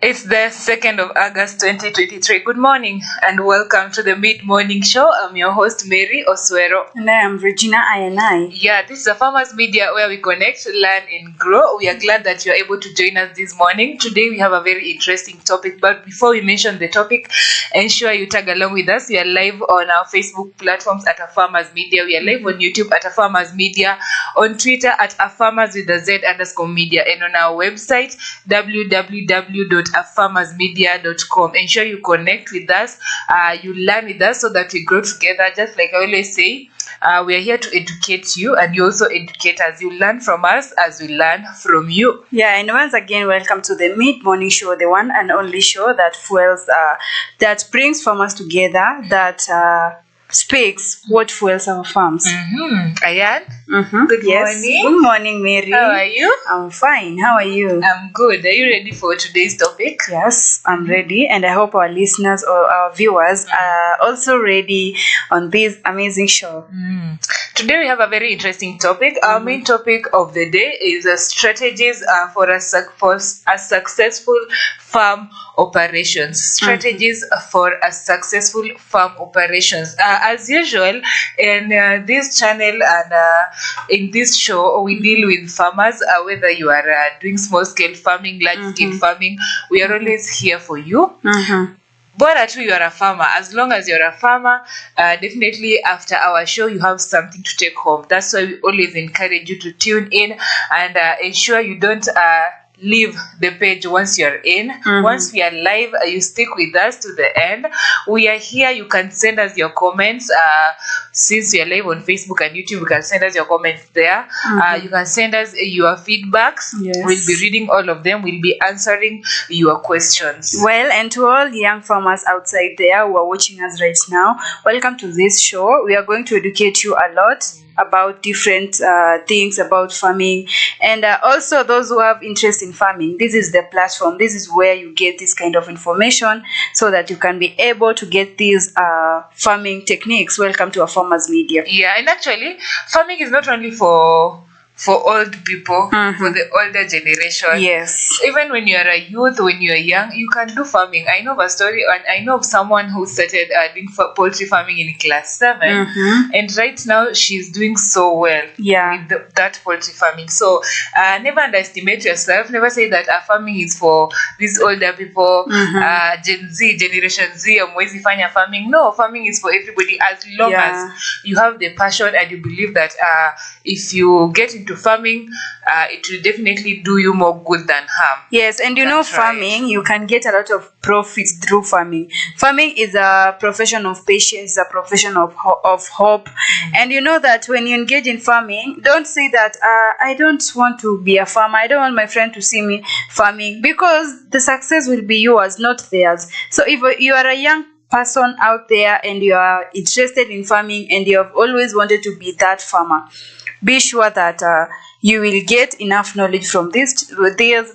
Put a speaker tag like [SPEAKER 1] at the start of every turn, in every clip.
[SPEAKER 1] It's the 2nd of August 2023. Good morning and welcome to the mid-morning show. I'm your host Mary Oswero.
[SPEAKER 2] And I am Regina Ayanai.
[SPEAKER 1] Yeah, this is a Farmers Media where we connect, learn and grow. We are glad that you're able to join us this morning. Today we have a very interesting topic, but before we mention the topic, ensure you tag along with us. We are live on our Facebook platforms at a Farmers Media. We are live on YouTube at a Farmers Media, on Twitter at a Farmers with a Z_media, and on our website www.afarmersmedia.com. Ensure you connect with us, you learn with us so that we grow together. Just like I always say, we are here to educate you and you also educate us. You learn from us as we learn from you.
[SPEAKER 2] Yeah, and once again, welcome to the mid-morning show, the one and only show that fuels, that brings farmers together, that speaks what fuels our farms.
[SPEAKER 1] Ayan, good morning.
[SPEAKER 2] Good morning, Mary.
[SPEAKER 1] How are you?
[SPEAKER 2] I'm fine. How are you?
[SPEAKER 1] I'm good. Are you ready for today's topic?
[SPEAKER 2] Yes, I'm ready, and I hope our listeners or our viewers are also ready on this amazing show.
[SPEAKER 1] Today we have a very interesting topic. Our main topic of the day is strategies for a successful farm operations. Strategies for a successful farm operations. As usual, in this channel and in this show, we deal with farmers. Whether you are doing small-scale farming, large-scale farming, we are always here for you. Bora tu you are a farmer. As long as you're a farmer, definitely after our show you have something to take home. That's why we always encourage you to tune in and ensure you don't leave the page once you're in. Once we are live, you stick with us to the end. We are here. You can send us your comments. Since we are live on Facebook and YouTube, you can send us your comments there. You can send us your feedbacks. We'll be reading all of them. We'll be answering your questions.
[SPEAKER 2] Well, and to all young farmers outside there who are watching us right now, welcome to this show. We are going to educate you a lot about different things about farming, and also those who have interest in farming. This is the platform. This is where you get this kind of information so that you can be able to get these farming techniques. Welcome to our Farmers Media.
[SPEAKER 1] Yeah, and actually farming is not only for old people, for the older generation.
[SPEAKER 2] Yes.
[SPEAKER 1] Even when you are a youth, when you are young, you can do farming. I know of a story, and I know of someone who started doing poultry farming in class 7, and right now she's doing so well with that poultry farming. So never underestimate yourself. Never say that farming is for these older people, Gen Z, Generation Z, amwezi fanya farming. No, farming is for everybody as long as you have the passion and you believe that if you get into farming, it will definitely do you more good than harm.
[SPEAKER 2] Yes, and you know, farming, you can get a lot of profits through farming. Farming is a profession of patience, a profession of hope. And you know that when you engage in farming, don't say that I don't want to be a farmer. I don't want my friend to see me farming, because the success will be yours, not theirs. So if you are a young person out there and you are interested in farming and you have always wanted to be that farmer, be sure that you will get enough knowledge from this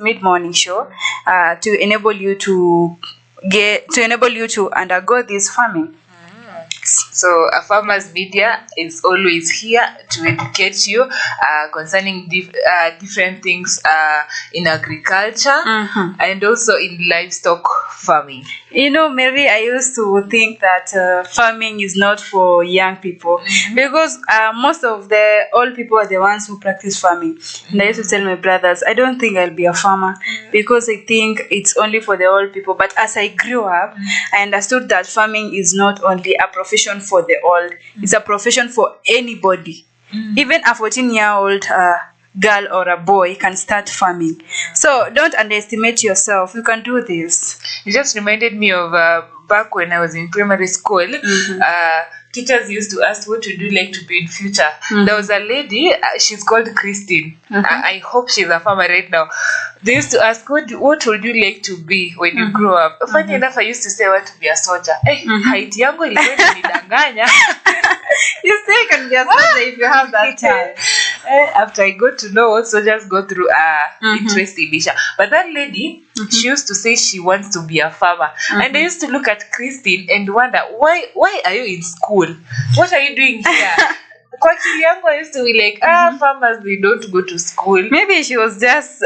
[SPEAKER 2] mid-morning show to enable you to undergo this farming.
[SPEAKER 1] So a Farmers Media is always here to educate you concerning different things in agriculture and also in livestock farming.
[SPEAKER 2] You know, Mary, I used to think that farming is not for young people, because most of the old people are the ones who practice farming. And I used to tell my brothers, I don't think I'll be a farmer because I think it's only for the old people. But as I grew up, I understood that farming is not only a profession for the old, it's a profession for anybody. Even a 14-year-old girl or a boy can start farming. So don't underestimate yourself. You can do this.
[SPEAKER 1] You just reminded me of back when I was in primary school. Teachers used to ask, what would you like to be in future? There was a lady, she's called Christine. I hope she's a farmer right now. They used to ask, what would you like to be when you grow up? Funny enough, I used to say I want to be a soldier. Height yangu ilikuwa inanidanganya.
[SPEAKER 2] You still can be a soldier if you have that time.
[SPEAKER 1] After I got to know what soldiers go through, interest in Isha. But that lady, she used to say she wants to be a farmer. And I used to look at Christine and wonder, why are you in school? What are you doing here? kwa akili yangu I used to be like, farmers, they don't go to school.
[SPEAKER 2] Maybe she was just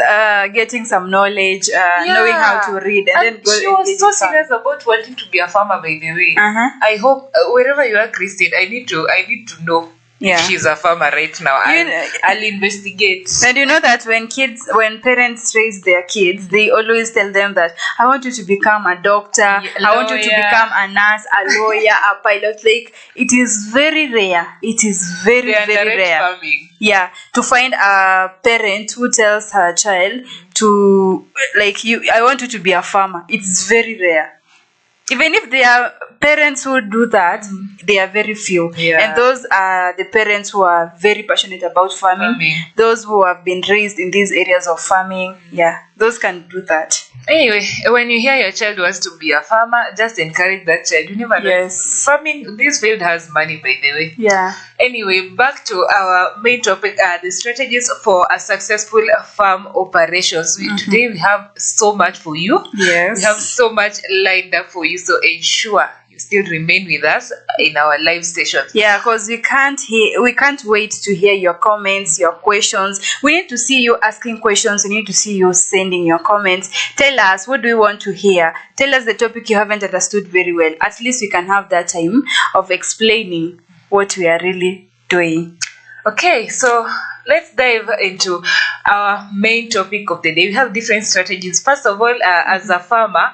[SPEAKER 2] getting some knowledge, knowing how to read, and then
[SPEAKER 1] she was so serious about wanting to be a farmer, by the way. I hope wherever you are, Christine, I need to know if she's a farmer right now. I'll investigate.
[SPEAKER 2] And you know that when parents raise their kids, they always tell them that I want you to become a doctor, I want you to become a nurse, a lawyer, a pilot. Like, it is very rare. It is very rare.
[SPEAKER 1] Farming.
[SPEAKER 2] Yeah, to find a parent who tells her child to, like, I want you to be a farmer. It's very rare. Even if there are parents who do that, they are very few. And those are the parents who are very passionate about farming. Those who have been raised in these areas of farming. Those can do that.
[SPEAKER 1] Anyway, when you hear your child wants to be a farmer, just encourage that child. You never know. Farming, this field has money, by the way. Anyway, back to our main topic, the strategies for a successful farm operations. Today we have so much for you. We have so much lined up for you, so ensure you still remain with us in our live sessions.
[SPEAKER 2] Because we can't wait to hear your comments, your questions. We need to see you asking questions. We need to see you sending your comments. Tell us, what do you want to hear? Tell us the topic you haven't understood very well. At least we can have that time of explaining what we are really doing.
[SPEAKER 1] Okay, so let's dive into our main topic of the day. We have different strategies. First of all, as a farmer,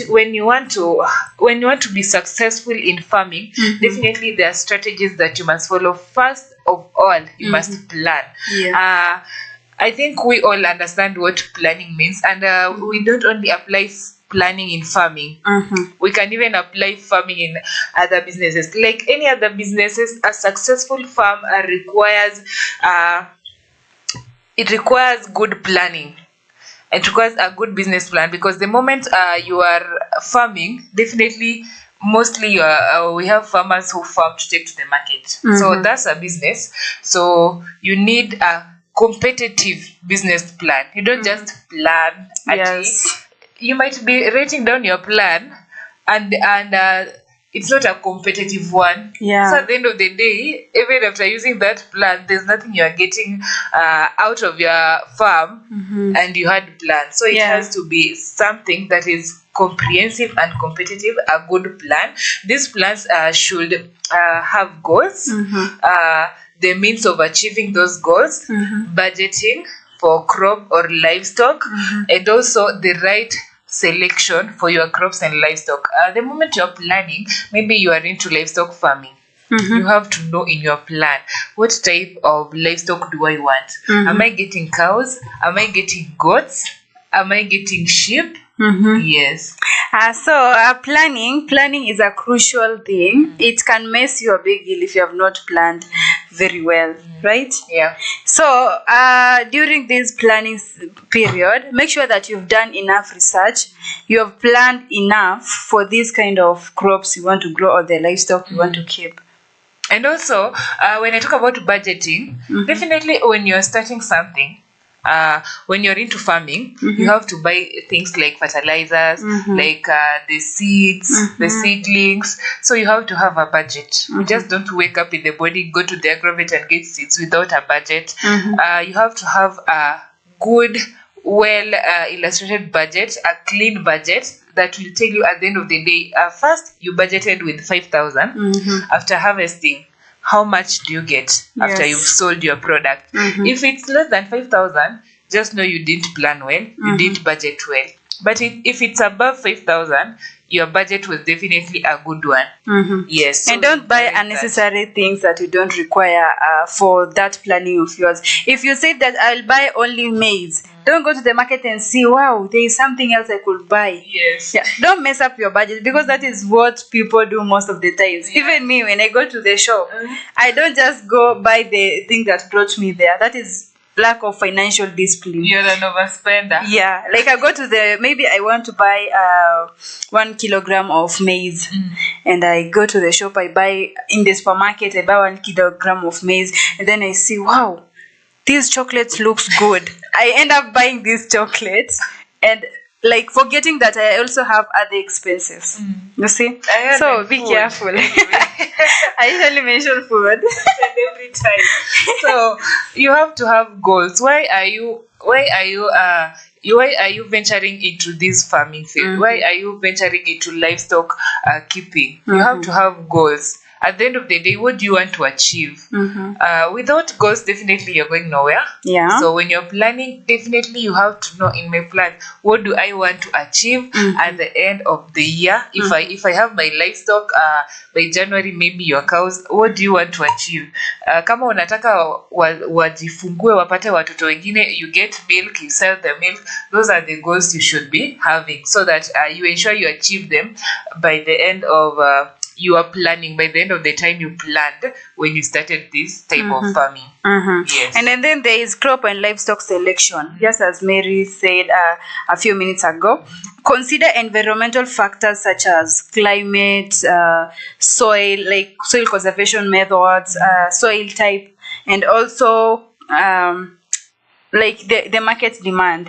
[SPEAKER 1] when you want to be successful in farming, definitely there are strategies that you must follow. First of all, you must plan. I think we all understand what planning means, and we don't only apply planning in farming. We can even apply farming in other businesses. Like any other businesses, a successful farm requires good planning. It requires a good business plan, because the moment you are farming, definitely mostly we have farmers who farm to take to the market. So that's a business. So you need a competitive business plan. You don't just plan. You might be writing down your plan and it's not a competitive one. So at the end of the day, even after using that plan, there's nothing you are getting out of your farm, and you had planned. So it has to be something that is comprehensive and competitive, a good plan. These plans should have goals, the means of achieving those goals, budgeting for crop or livestock, and also the right selection for your crops and livestock. The moment you're planning, maybe you are into livestock farming, you have to know in your plan, what type of livestock do I want? Am I getting cows? Am I getting goats? Am I getting sheep? Yes.
[SPEAKER 2] So planning is a crucial thing. It can mess you a big deal if you have not planned very well, right? So during this planning period, make sure that you've done enough research. You have planned enough for this kind of crops you want to grow or the livestock you want to keep.
[SPEAKER 1] And also, when I talk about budgeting, definitely when you're starting something, when you're into farming, you have to buy things like fertilizers, like the seeds, the seedlings. So you have to have a budget. You just don't wake up in the morning, go to the agrovet and get seeds without a budget. You have to have a good, well illustrated budget, a clean budget that will tell you at the end of the day, first you budgeted with 5,000. After harvesting, how much do you get after you've sold your product? If it's less than 5,000, just know you didn't plan well, you didn't budget well. But if it's above 5,000, your budget was definitely a good one. Yes.
[SPEAKER 2] And don't buy unnecessary things that you don't require for that planning of yours. If you say that I'll buy only maize, don't go to the market and see, wow, there is something else I could buy. Don't mess up your budget, because that is what people do most of the times. Even me, when I go to the shop, I don't just go buy the thing that brought me there. That is lack of financial discipline.
[SPEAKER 1] You're an overspender.
[SPEAKER 2] Like I go to maybe I want to buy 1 kilogram of maize, and I go to the shop, I buy in the supermarket, I buy 1 kilogram of maize, and then I see, wow, these chocolates looks good. I end up buying these chocolates, and like forgetting that I also have other expenses. You see? So be careful. I usually mention food
[SPEAKER 1] every time. So you have to have goals. Why are you venturing into this farming field? Why are you venturing into livestock keeping? You have to have goals. At the end of the day, what do you want to achieve? Without goals, definitely you're going nowhere.
[SPEAKER 2] Yeah.
[SPEAKER 1] So when you're planning, definitely you have to know in my plan, what do I want to achieve at the end of the year? If I have my livestock by January, maybe your cows, what do you want to achieve? Kama unataka wajifungue wapate watoto wengine, you get milk, you sell the milk. Those are the goals you should be having, so that you ensure you achieve them by the end of you are planning, by the end of the time you planned when you started this type of farming. Yes.
[SPEAKER 2] And then there is crop and livestock selection. Just as Mary said a few minutes ago, consider environmental factors such as climate, soil, like soil conservation methods, soil type, and also like the market demand.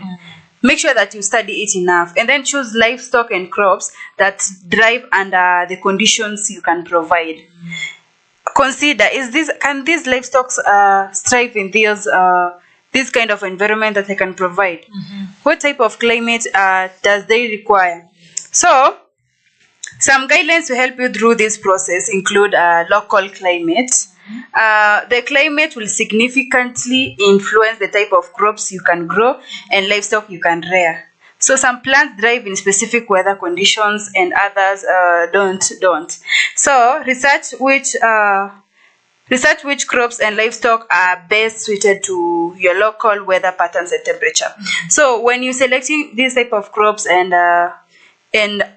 [SPEAKER 2] Make sure that you study it enough, and then choose livestock and crops that thrive under the conditions you can provide. Consider, can these livestock thrive in this kind of environment that they can provide? What type of climate does they require? So some guidelines to help you through this process include local climate. The climate will significantly influence the type of crops you can grow and livestock you can rear. So some plants thrive in specific weather conditions and others don't. So research which crops and livestock are best suited to your local weather patterns and temperature. So when you're selecting this type of crops and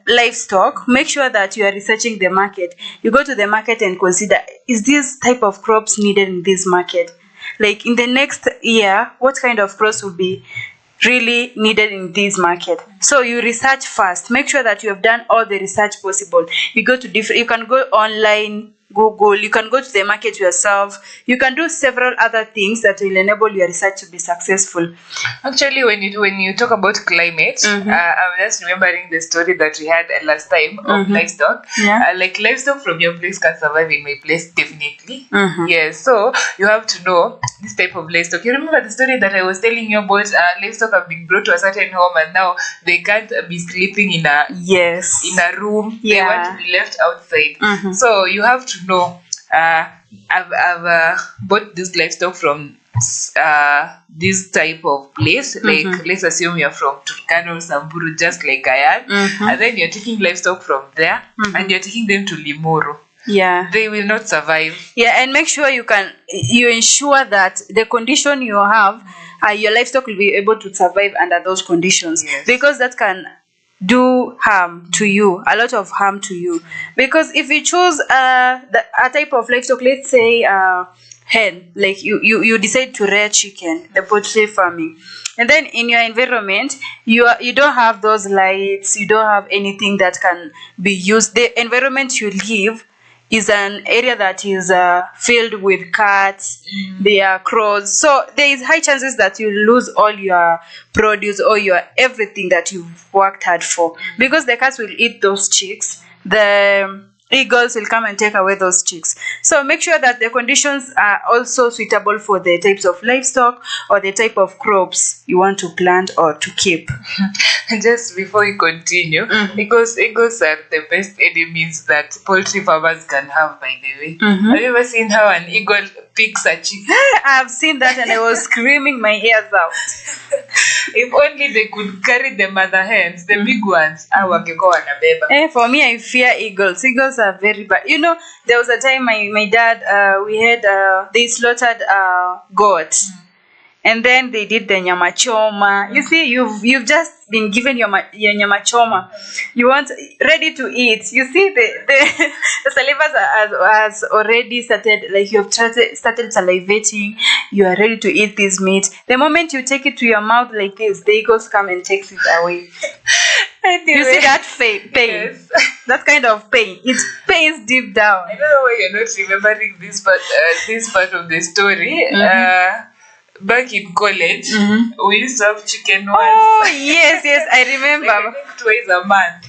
[SPEAKER 2] livestock, make sure that you are researching the market. You go to the market and consider, is this type of crops needed in this market? Like in the next year, what kind of crops will be really needed in this market? So you research first. Make sure that you have done all the research possible. You can go online, Google, you can go to the market yourself, you can do several other things that will enable your research to be successful.
[SPEAKER 1] Actually, when you talk about climate, I'm just remembering the story that we had last time of livestock. Like livestock from your place can survive in my place, definitely. Yes, so you have to know this type of livestock. You remember the story that I was telling you about? Livestock have been brought to a certain home and now they can't be sleeping in a room. They want to be left outside. So you have to know, I've bought this livestock from this type of place. Like let's assume you're from Turkana or Samburu, just like I am, and then you're taking livestock from there and you're taking them to Limuru. They will not survive.
[SPEAKER 2] And make sure you ensure that the condition you have, your livestock will be able to survive under those conditions, because that can do harm to you, a lot of harm to you. Because if you choose a type of livestock, let's say hen, like you decide to rear chicken, the poultry farming, and then in your environment you don't have those lights, you don't have anything that can be used. The environment you live is an area that is filled with cats, there are crows, so there is high chances that you lose all your produce or your everything that you've worked hard for, because the cats will eat those chicks, the eagles will come and take away those chicks. So make sure that the conditions are also suitable for the types of livestock or the type of crops you want to plant or to keep.
[SPEAKER 1] Just before we continue, because eagles are the best enemies that poultry farmers can have, by the way. Have you ever seen how an eagle picks a chicken?
[SPEAKER 2] I've seen that and I was screaming my ears out.
[SPEAKER 1] If only they could carry the mother hens, the big ones.
[SPEAKER 2] For me, I fear eagles. Eagles are very bad. You know, there was a time my dad, we had, they slaughtered goat. And then they did the nyama choma. You see, you've just been given your nyama choma. You want ready to eat. You see, the saliva has already started. Like you've started salivating. You are ready to eat this meat. The moment you take it to your mouth like this, the eagles come and takes it away. Anyway, you see that pain? Yes. That kind of pain. It pains deep down.
[SPEAKER 1] I don't know why you're not remembering this part of the story. back in college, we used to have chicken once.
[SPEAKER 2] Oh, yes, I remember.
[SPEAKER 1] Like, I think twice a month.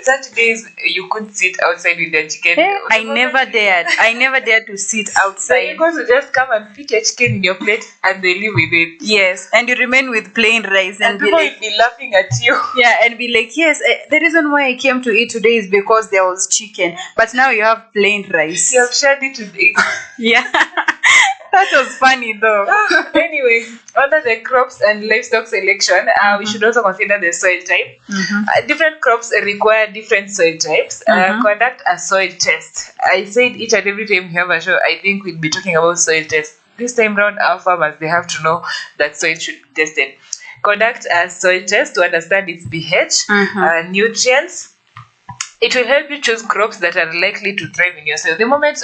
[SPEAKER 1] Saturdays you couldn't sit outside with the chicken.
[SPEAKER 2] I never dared. I never dared to sit
[SPEAKER 1] So
[SPEAKER 2] outside.
[SPEAKER 1] you guys would just come and pick a chicken in your plate and they leave with it.
[SPEAKER 2] Yes, and you remain with plain rice
[SPEAKER 1] And
[SPEAKER 2] and be
[SPEAKER 1] people
[SPEAKER 2] like,
[SPEAKER 1] would be laughing at you.
[SPEAKER 2] yeah, and be like, yes, the reason why I came to eat today is because there was chicken, but now you have plain rice.
[SPEAKER 1] You have shared it today.
[SPEAKER 2] Yeah, that was funny though.
[SPEAKER 1] Anyway, under the crops and livestock selection, we should also consider the soil type. Different crops require different soil types. Conduct a soil test. I said each and every time we have a show, I think we'll be talking about soil tests. This time round, our farmers, they have to know that soil should be tested. Conduct a soil test to understand its pH, nutrients. It will help you choose crops that are likely to thrive in your soil. The moment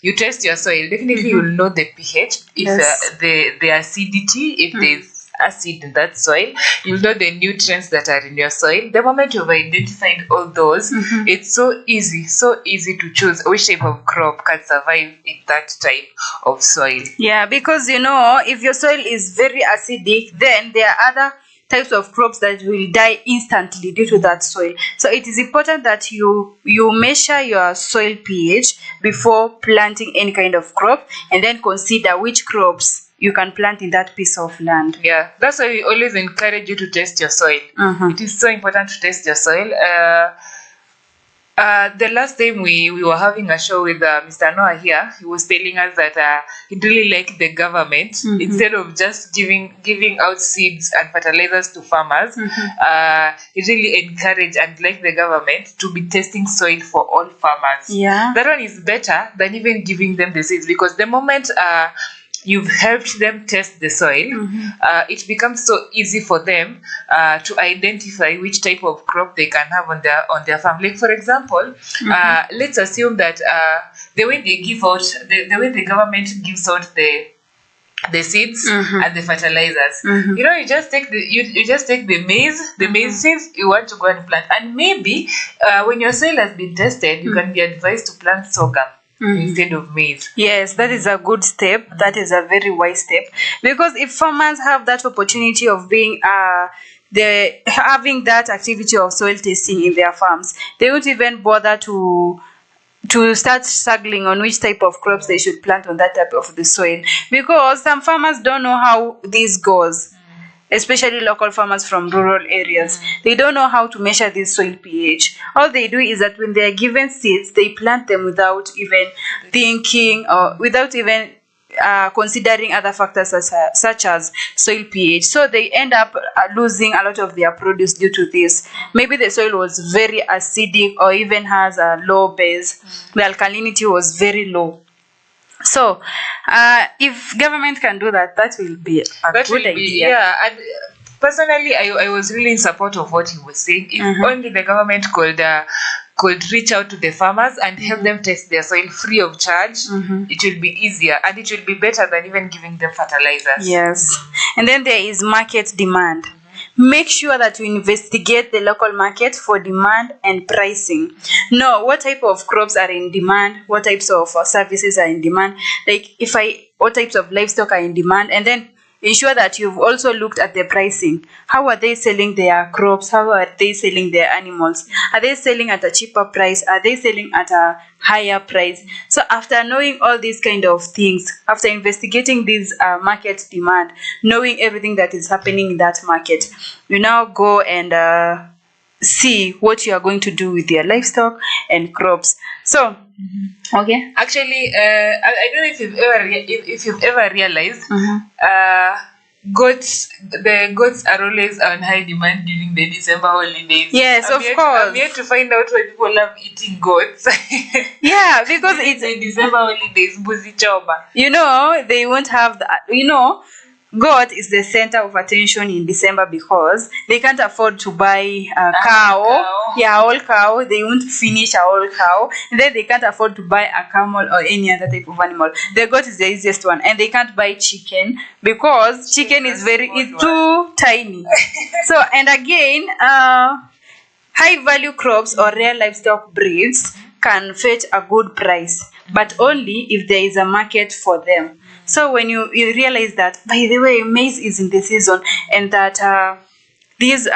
[SPEAKER 1] you test your soil, definitely you will know the pH, if the acidity, if there's acid in that soil. You'll know the nutrients that are in your soil. The moment you've identified all those, it's so easy to choose which type of crop can survive in that type of soil.
[SPEAKER 2] Yeah, because if your soil is very acidic, then there are other types of crops that will die instantly due to that soil. So it is important that you measure your soil pH before planting any kind of crop, and then consider which crops you can plant in that piece of land.
[SPEAKER 1] Yeah, that's why we always encourage you to test your soil. It is so important to test your soil. The last time we were having a show with Mr. Noah here, he was telling us that he'd really like the government, instead of just giving out seeds and fertilizers to farmers, he really encouraged and like the government to be testing soil for all farmers.
[SPEAKER 2] Yeah.
[SPEAKER 1] That one is better than even giving them the seeds, because the moment you've helped them test the soil, it becomes so easy for them to identify which type of crop they can have on their farm. Like, for example, let's assume that the way they give out, the way the government gives out the seeds and the fertilizers, you just take the maize seeds you want to go and plant, and maybe when your soil has been tested, you can be advised to plant sorghum instead of maize.
[SPEAKER 2] Yes, that is a good step. That is a very wise step, because if farmers have that opportunity of being having that activity of soil testing in their farms, they won't even bother to start struggling on which type of crops they should plant on that type of the soil, because some farmers don't know how this goes. Especially local farmers from rural areas, they don't know how to measure this soil pH. All they do is that when they are given seeds, they plant them without even thinking or without even considering other factors such as soil pH. So they end up losing a lot of their produce due to this. Maybe the soil was very acidic or even has a low base. The alkalinity was very low. So, if government can do that, that will be a good idea.
[SPEAKER 1] Yeah, and personally, I was really in support of what he was saying. If only the government could reach out to the farmers and help them test their soil free of charge, it will be easier and it will be better than even giving them fertilizers.
[SPEAKER 2] Yes, and then there is market demand. Make sure that you investigate the local market for demand and pricing. Know what type of crops are in demand, what types of services are in demand, like what types of livestock are in demand, and then ensure that you've also looked at the pricing. How are they selling their crops? How are they selling their animals? Are they selling at a cheaper price? Are they selling at a higher price? So after knowing all these kind of things, after investigating this market demand, knowing everything that is happening in that market, you now go and see what you are going to do with your livestock and crops. So, okay.
[SPEAKER 1] Actually, I don't know if you've ever realized, the goats are always on high demand during the December holidays.
[SPEAKER 2] Yes, of course.
[SPEAKER 1] I'm here to find out why people love eating goats.
[SPEAKER 2] Yeah, because it's
[SPEAKER 1] the December holidays, buzi choba.
[SPEAKER 2] They won't have that. Goat is the center of attention in December because they can't afford to buy a cow. Yeah, a whole cow. They won't finish a whole cow. And then they can't afford to buy a camel or any other type of animal. The goat is the easiest one. And they can't buy chicken because chicken is too tiny. So, and again, high value crops or rare livestock breeds can fetch a good price, but only if there is a market for them. So when you realize that, by the way, maize is in the season, and that these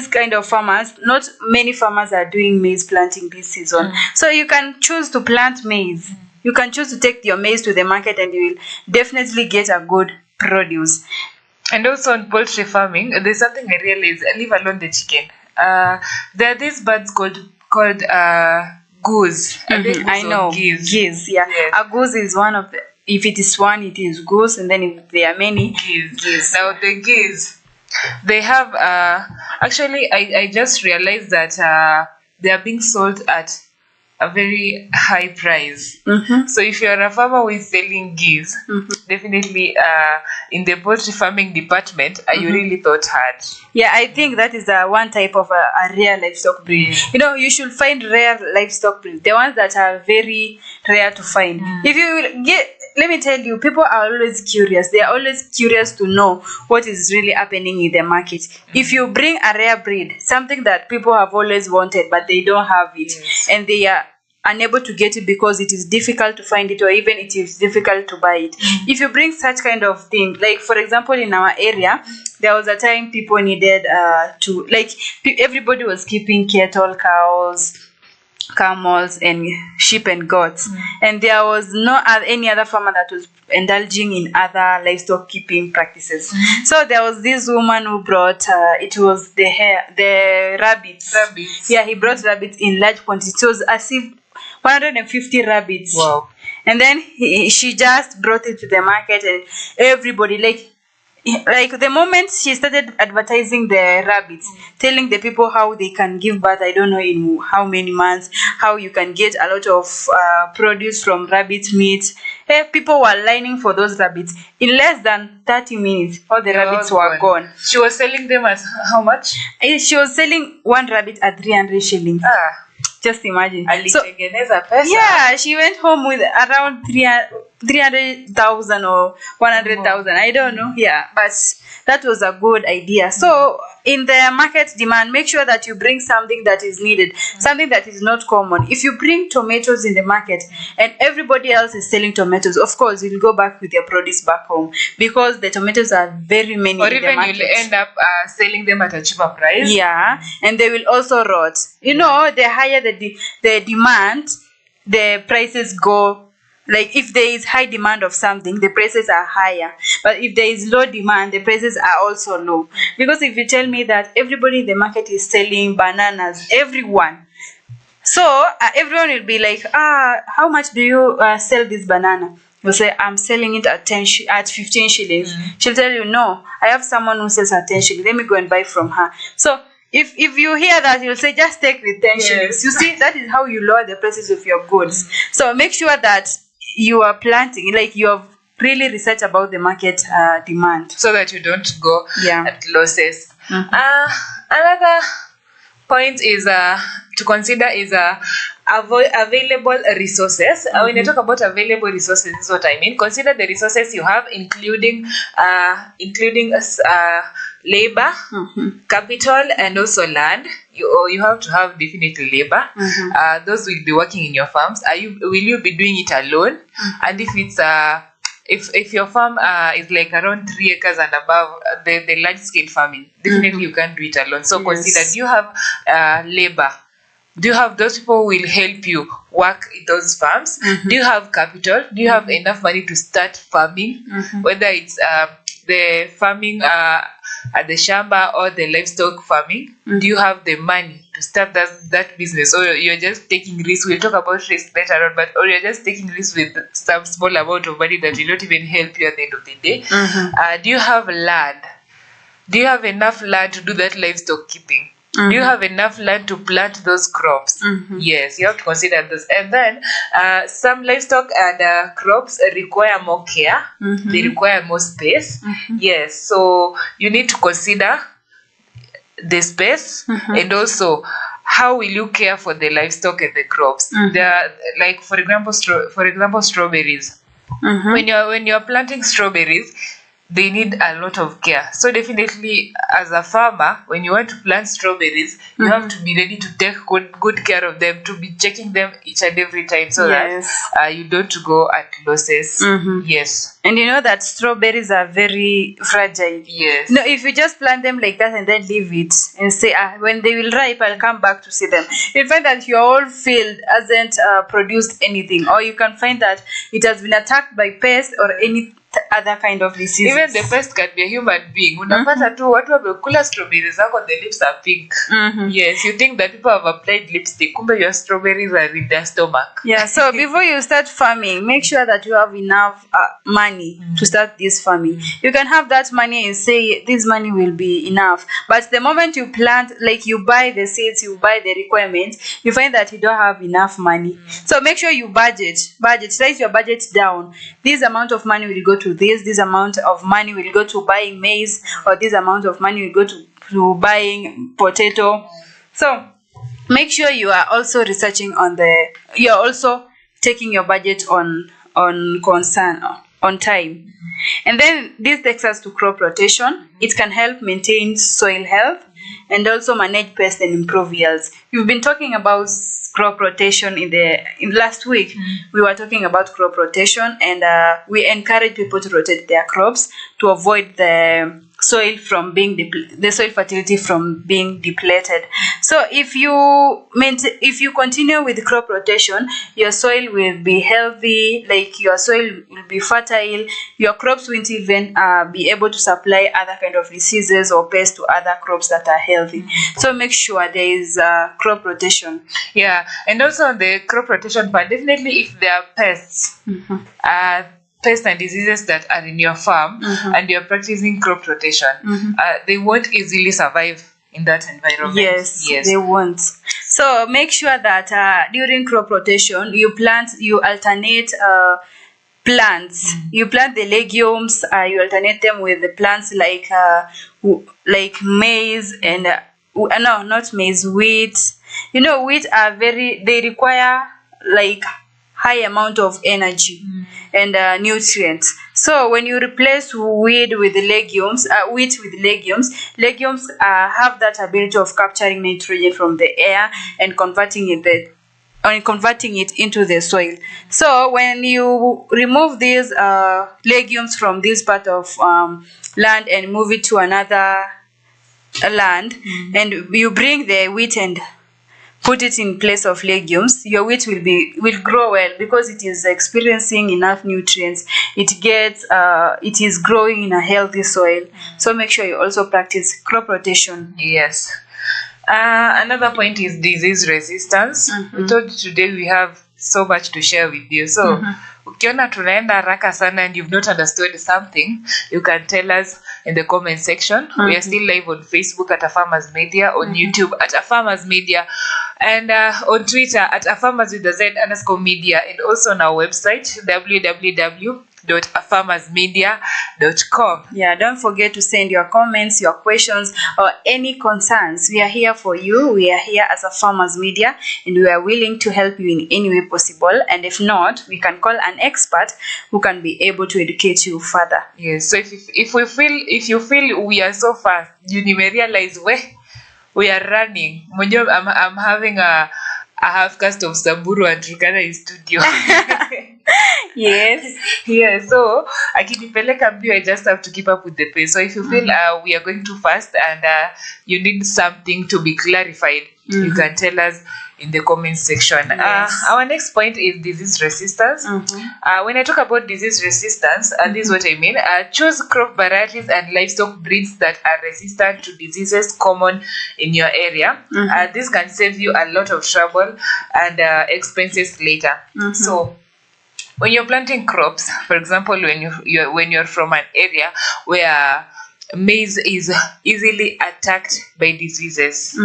[SPEAKER 2] kind of farmers, not many farmers are doing maize planting this season. So you can choose to plant maize. You can choose to take your maize to the market, and you will definitely get a good produce.
[SPEAKER 1] And also on poultry farming, there's something I realized, leave alone the chicken. There are these birds called goose.
[SPEAKER 2] I know. Geese, yeah.
[SPEAKER 1] Yes.
[SPEAKER 2] A goose is one of the, if it is one, it is goose, and then if there are many,
[SPEAKER 1] geese. Now the geese, they have actually I just realized that they are being sold at a very high price. So if you're a farmer who is selling geese, definitely in the poultry farming department, you really thought hard.
[SPEAKER 2] Yeah, I think that is one type of a rare livestock breed. You know, you should find rare livestock breeds, the ones that are very rare to find. If you get, let me tell you, people are always curious. They are always curious to know what is really happening in the market. If you bring a rare breed, something that people have always wanted but they don't have it, and they are unable to get it because it is difficult to find it, or even it is difficult to buy it. If you bring such kind of thing, like for example in our area, there was a time people needed to, like, everybody was keeping cattle, cows, camels, and sheep and goats, and there was no any other farmer that was indulging in other livestock keeping practices. So there was this woman who brought it was the rabbits. Yeah, he brought rabbits in large quantities. It was as if 150 rabbits.
[SPEAKER 1] Wow.
[SPEAKER 2] And then she just brought it to the market, and everybody, like the moment she started advertising the rabbits, telling the people how they can give birth, I don't know in how many months, how you can get a lot of produce from rabbit meat, people were lining for those rabbits. In less than 30 minutes, all the rabbits were gone.
[SPEAKER 1] She was selling them at how much?
[SPEAKER 2] She was selling one rabbit at 300 shillings. Just imagine. So, yeah, she went home with around 300,000 or 100,000. I don't know. Yeah, but that was a good idea. So in the market demand, make sure that you bring something that is needed, something that is not common. If you bring tomatoes in the market and everybody else is selling tomatoes, of course you'll go back with your produce back home, because the tomatoes are very many
[SPEAKER 1] or
[SPEAKER 2] in
[SPEAKER 1] even
[SPEAKER 2] the market.
[SPEAKER 1] You'll end up selling them at a cheaper price.
[SPEAKER 2] Yeah, and they will also rot. You know, the higher the demand, the prices go. Like if there is high demand of something, the prices are higher. But if there is low demand, the prices are also low. Because if you tell me that everybody in the market is selling bananas, everyone, so everyone will be like, how much do you sell this banana? You say, I'm selling it at 15 shillings. She'll tell you, no, I have someone who sells at 10 shillings. Let me go and buy from her. So if you hear that, you'll say, just take the 10 shillings. You see, that is how you lower the prices of your goods. So make sure that you are planting, like you have really researched about the market demand,
[SPEAKER 1] so that you don't go at losses. Another point is to consider is available resources. When you talk about available resources, this is what I mean. Consider the resources you have, including labor, capital, and also land. You have to have definitely labor. Those will be working in your farms. Will you be doing it alone? And if it's if your farm is like around 3 acres and above, the large scale farming, definitely you can't do it alone. So consider, do you have labor? Do you have those people who will help you work in those farms? Do you have capital? Do you have enough money to start farming? Whether it's the farming at the shamba or the livestock farming, do you have the money to start that business? Or you're just taking risks? We'll talk about risks later on, or you're just taking risks with some small amount of money that will not even help you at the end of the day. Do you have land? Do you have enough land to do that livestock keeping? Do you have enough land to plant those crops? Yes, you have to consider this. And then some livestock and crops require more care. They require more space. Yes, so you need to consider the space and also how will you care for the livestock and the crops. There are, like for example strawberries. When you're planting strawberries, they need a lot of care. So definitely, as a farmer, when you want to plant strawberries, you have to be ready to take good care of them, to be checking them each and every time, so that you don't go at losses. Yes.
[SPEAKER 2] And you know that strawberries are very fragile.
[SPEAKER 1] Yes.
[SPEAKER 2] No, if you just plant them like that and then leave it and say, when they will ripe, I'll come back to see them. You'll find that your whole field hasn't produced anything, or you can find that it has been attacked by pests or any other kind of disease.
[SPEAKER 1] Even the pest can be a human being. Unapata tu watu wamekula strawberries zako, the lips are pink. Yes, you think that people have applied lipstick, kumbe your strawberries are in their stomach.
[SPEAKER 2] Yeah, so before you start farming, make sure that you have enough money to start this farming. You can have that money and say this money will be enough, but the moment you plant, like you buy the seeds, you buy the requirements, you find that you don't have enough money. So make sure you budget, write your budget down. This amount of money will go to this amount of money will go to buying maize, or this amount of money will go to buying potato. So make sure you are also researching you're also taking your budget on time. And then this takes us to crop rotation. It can help maintain soil health and also manage pests and improve yields. We've been talking about crop rotation in last week. We were talking about crop rotation, and we encourage people to rotate their crops to avoid the soil from being the soil fertility from being depleted. So if you continue with crop rotation, your soil will be healthy, like your soil will be fertile. Your crops won't even be able to supply other kind of diseases or pests to other crops that are healthy. So make sure there is crop rotation.
[SPEAKER 1] Yeah, and also on the crop rotation part, definitely if there are pests, pests and diseases that are in your farm and you're practicing crop rotation, they won't easily survive in that environment.
[SPEAKER 2] Yes, they won't. So make sure that during crop rotation, you alternate plants. You plant the legumes, you alternate them with the plants like maize and no, not maize, wheat. You know, wheat they require like high amount of energy and nutrients. So when you replace wheat with legumes, legumes have that ability of capturing nitrogen from the air and converting it into the soil. So when you remove these legumes from this part of land and move it to another land, and you bring the wheat and put it in place of legumes, your wheat will grow well because it is experiencing enough nutrients. It is growing in a healthy soil. So make sure you also practice crop rotation.
[SPEAKER 1] Yes. Another point is disease resistance. We thought today we have so much to share with you. So ukiona tunaenda haraka sana and you've not understood something, you can tell us in the comment section. We are still live on Facebook at Farmers Media, on YouTube at Farmers Media, and on Twitter at @farmers_media, and also on our website www.farmersmedia.com.
[SPEAKER 2] Yeah, don't forget to send your comments, your questions, or any concerns. We are here for you. We are here as a Farmers Media, and we are willing to help you in any way possible. And if not, we can call an expert who can be able to educate you further.
[SPEAKER 1] Yes. So if you feel we are so fast, you may realize we are running. I'm having a half cast of Samburu and Turkana in studio.
[SPEAKER 2] Yes.
[SPEAKER 1] Yeah, so akinipeleka mbio, I just have to keep up with the pace. So if you feel we are going too fast and you need something to be clarified, you can tell us in the comment section.
[SPEAKER 2] Yes.
[SPEAKER 1] Our next point is disease resistance. When I talk about disease resistance, this is what I mean. Choose crop varieties and livestock breeds that are resistant to diseases common in your area. This can save you a lot of trouble and expenses later. So when you're planting crops, for example, when you're from an area where maize is easily attacked by diseases,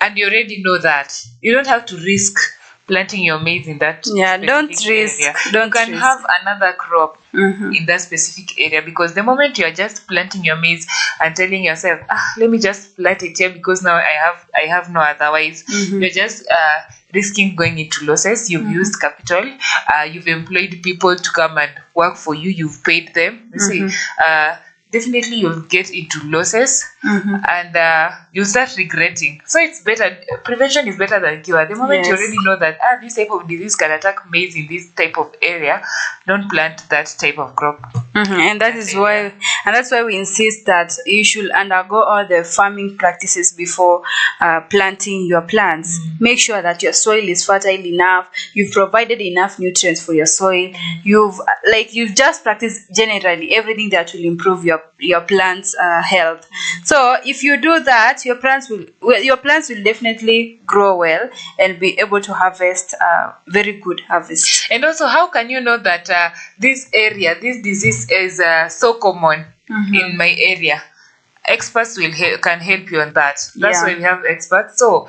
[SPEAKER 1] and you already know that, you don't have to risk planting your maize in that
[SPEAKER 2] don't
[SPEAKER 1] specific
[SPEAKER 2] risk.
[SPEAKER 1] area.
[SPEAKER 2] Don't
[SPEAKER 1] You can
[SPEAKER 2] risk.
[SPEAKER 1] have another crop in that specific area, because the moment you are just planting your maize and telling yourself, let me just plant it here because now I have no otherwise, you're just risking going into losses. You've used capital, you've employed people to come and work for you, you've paid them. You see, definitely you'll get into losses, and you'll start regretting. So it's better, prevention is better than cure. The moment you already know that this type of disease can attack maize in this type of area, don't plant that type of crop.
[SPEAKER 2] And that's why we insist that you should undergo all the farming practices before planting your plants. Make sure that your soil is fertile enough, you've provided enough nutrients for your soil, you've just practiced generally everything that will improve your plants health. So if you do that, your plants will definitely grow well and be able to harvest very good harvest.
[SPEAKER 1] And also, how can you know that this disease is so common in my area? Experts can help you on that. That's why we have experts. So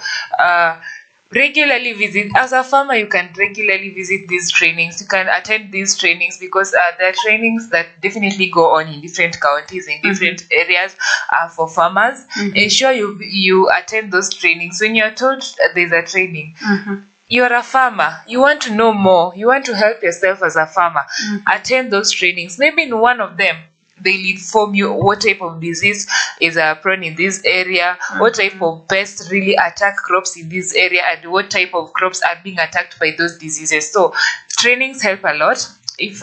[SPEAKER 1] regularly visit, as a farmer, you can regularly visit these trainings. You can attend these trainings, because there are trainings that definitely go on in different counties, in different areas for farmers. Ensure you attend those trainings. When you're told there's a training, you're a farmer, you want to know more, you want to help yourself as a farmer, attend those trainings. Maybe in one of them they'll inform you what type of disease is prone in this area, what type of pests really attack crops in this area, and what type of crops are being attacked by those diseases. So trainings help a lot. If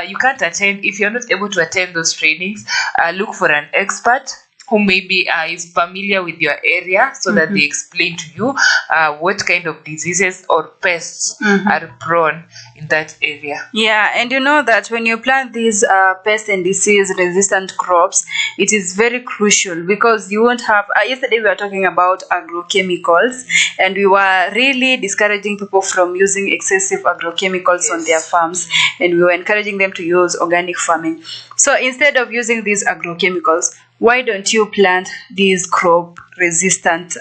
[SPEAKER 1] you can't attend, if you're not able to attend those trainings, look for an expert who maybe is familiar with your area, so that they explain to you what kind of diseases or pests are prone in that area.
[SPEAKER 2] Yeah, and you know that when you plant these pest and disease resistant crops, it is very crucial, because you won't have yesterday we were talking about agrochemicals, and we were really discouraging people from using excessive agrochemicals on their farms, and we were encouraging them to use organic farming. So instead of using these agrochemicals, why don't you plant these crop resistant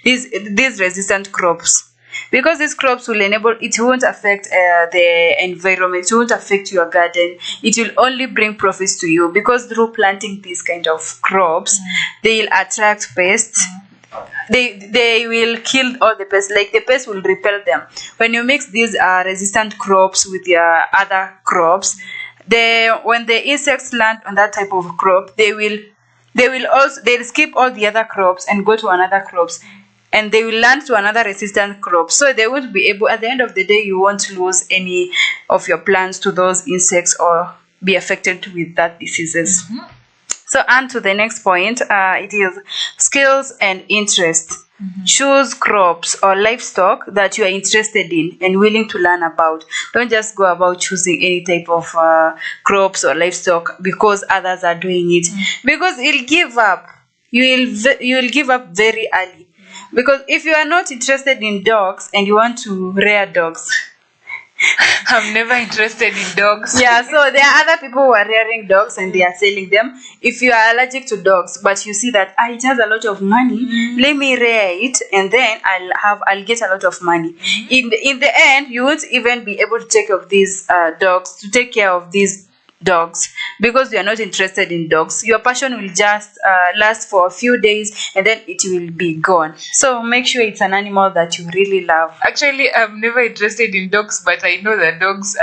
[SPEAKER 2] these resistant crops? Because these crops will it won't affect the environment, it won't affect your garden, it will only bring profits to you, because through planting these kind of crops, they will attract pests. They will kill all the pests, like the pests will repel them. When you mix these resistant crops with your other crops, when the insects land on that type of crop, they'll skip all the other crops and go to another crops, and they will land to another resistant crop. So they won't be able, at the end of the day, you won't lose any of your plants to those insects or be affected with that diseases. So on to the next point, it is skills and interest. Choose crops or livestock that you are interested in and willing to learn about. Don't just go about choosing any type of crops or livestock because others are doing it, because you'll give up. You'll give up very early, because if you are not interested in dogs and you want to rear dogs,
[SPEAKER 1] I'm never interested in dogs.
[SPEAKER 2] Yeah, so there are other people who are rearing dogs and they are selling them. If you are allergic to dogs, but you see that it has a lot of money, let me rear it, and then I'll get a lot of money. In the end, you won't even be able to take care of these dogs, because you are not interested in dogs. Your passion will just last for a few days and then it will be gone. So make sure it's an animal that you really love.
[SPEAKER 1] Actually, I'm never interested in dogs, but I know that dogs,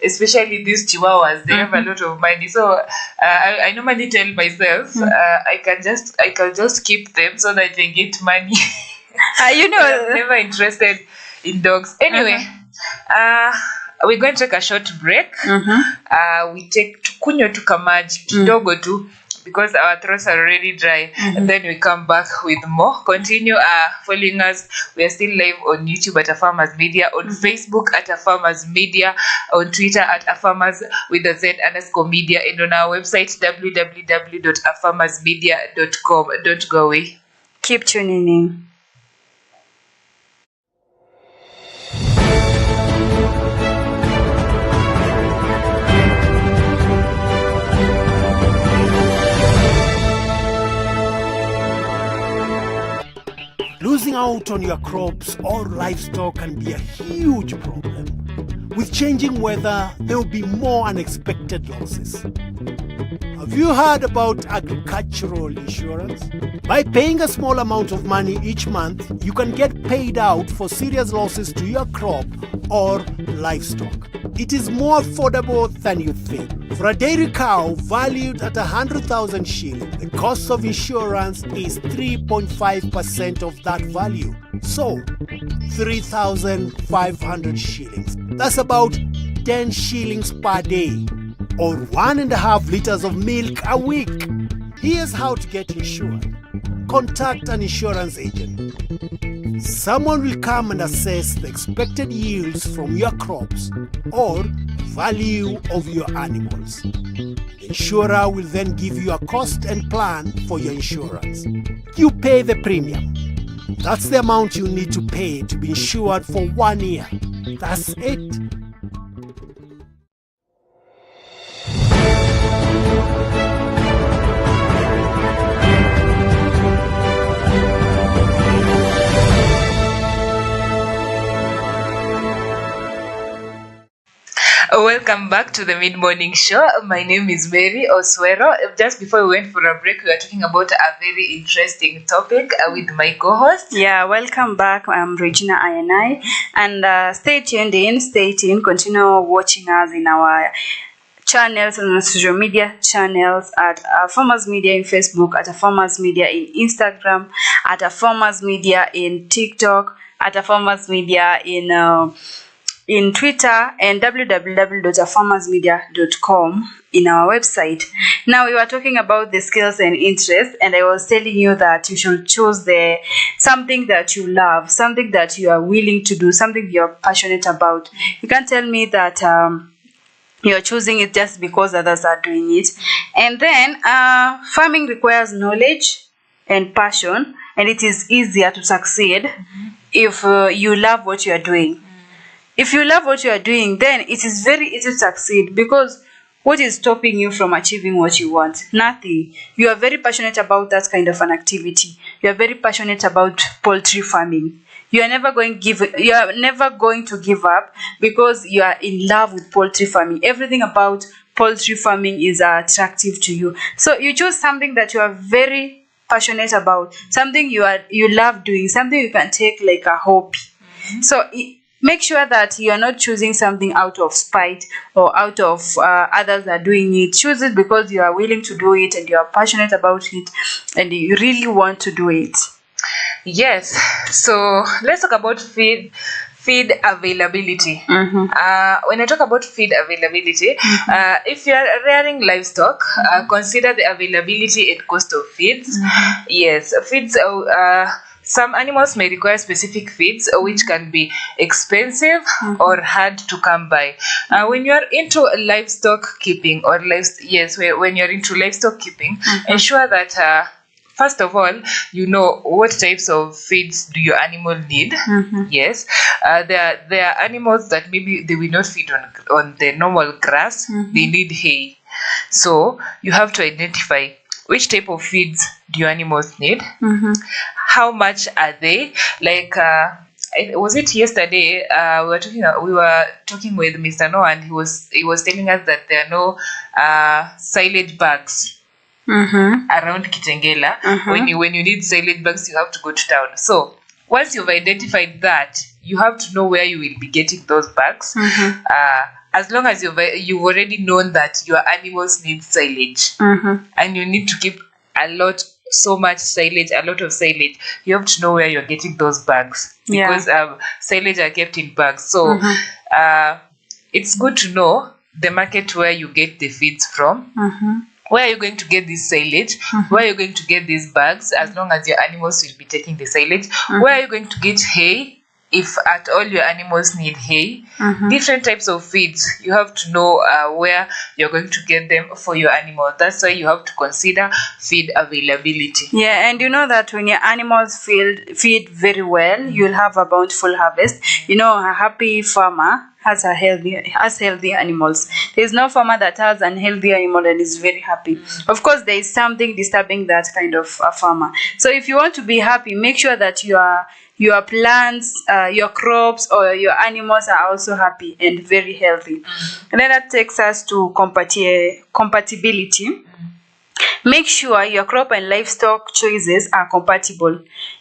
[SPEAKER 1] especially these chihuahuas, they have a lot of money. So I normally tell myself I can just keep them so that they get money. I'm never interested in dogs. Anyway, we're going to take a short break. We take tukunywe tu kamaji kidogo tu, because our throats are already dry, and then we come back with more. Continue following us. We are still live on YouTube at Afarmers Media, on Facebook at Afarmers Media, on Twitter at Afarmers with a Z _ media, and on our website www.afarmersmedia.com. Don't go away.
[SPEAKER 2] Keep tuning in.
[SPEAKER 3] Losing out on your crops or livestock can be a huge problem. With changing weather, there will be more unexpected losses. Have you heard about agricultural insurance? By paying a small amount of money each month, you can get paid out for serious losses to your crop or livestock. It is more affordable than you think. For a dairy cow valued at 100,000 shillings, the cost of insurance is 3.5% of that value. So, 3,500 shillings. That's about 10 shillings per day, or 1.5 liters of milk a week. Here's how to get insured. Contact an insurance agent. Someone will come and assess the expected yields from your crops or value of your animals. The insurer will then give you a cost and plan for your insurance. You pay the premium. That's the amount you need to pay to be insured for 1 year. That's it.
[SPEAKER 1] Welcome back to the mid-morning show. My name is Mary Oswero. Just before we went for a break, we were talking about a very interesting topic with my co-host.
[SPEAKER 2] Yeah, welcome back. I'm Regina Ayanai. And stay tuned, continue watching us in our channels on social media channels at Farmers Media in Facebook, at Farmers Media in Instagram, at Farmers Media in TikTok, at Farmers Media in Twitter, and www.farmersmedia.com in our website. Now, we were talking about the skills and interests, and I was telling you that you should choose something that you love, something that you are willing to do, something you're passionate about. You can't tell me that you're choosing it just because others are doing it. And then farming requires knowledge and passion, and it is easier to succeed if you love what you are doing. If you love what you are doing, then it is very easy to succeed, because what is stopping you from achieving what you want? Nothing. You are very passionate about that kind of an activity. You are very passionate about poultry farming. You are never going to give up because you are in love with poultry farming. Everything about poultry farming is attractive to you. So you choose something that you are very passionate about, something you love doing, something you can take like a hobby. So make sure that you are not choosing something out of spite or out of others are doing it. Choose it because you are willing to do it and you are passionate about it and you really want to do it.
[SPEAKER 1] Yes. So let's talk about feed availability. When I talk about feed availability, if you are rearing livestock, consider the availability and cost of feeds. Yes, feeds. Some animals may require specific feeds, which can be expensive or hard to come by. When you are into livestock keeping when you're into livestock keeping, ensure that first of all, you know what types of feeds do your animal need. Yes, there are animals that maybe they will not feed on the normal grass. They need hay. So you have to identify which type of feeds do your animals need. How much are they? Like, was it yesterday? We were talking with Mr. Noah, and he was telling us that there are no silage bags around Kitengela. When you need silage bags, you have to go to town. So once you've identified that, you have to know where you will be getting those bags. As long as you've already known that your animals need silage, and you need to keep a lot of silage, you have to know where you're getting those bags, because silage are kept in bags. So it's good to know the market where you get the feeds from. Where are you going to get this silage? Where are you going to get these bags? As long as your animals will be taking the silage. Where are you going to get hay? If at all your animals need hay, different types of feeds, you have to know where you're going to get them for your animal. That's why you have to consider feed availability.
[SPEAKER 2] Yeah, and you know that when your animals feed very well, you'll have a bountiful harvest. You know, a happy farmer has healthy animals. There's no farmer that has an healthy animal and is very happy. Of course, there is something disturbing that kind of a farmer. So if you want to be happy, make sure that your plants, your crops, or your animals are also happy and very healthy. And then that takes us to compatibility. Make sure your crop and livestock choices are compatible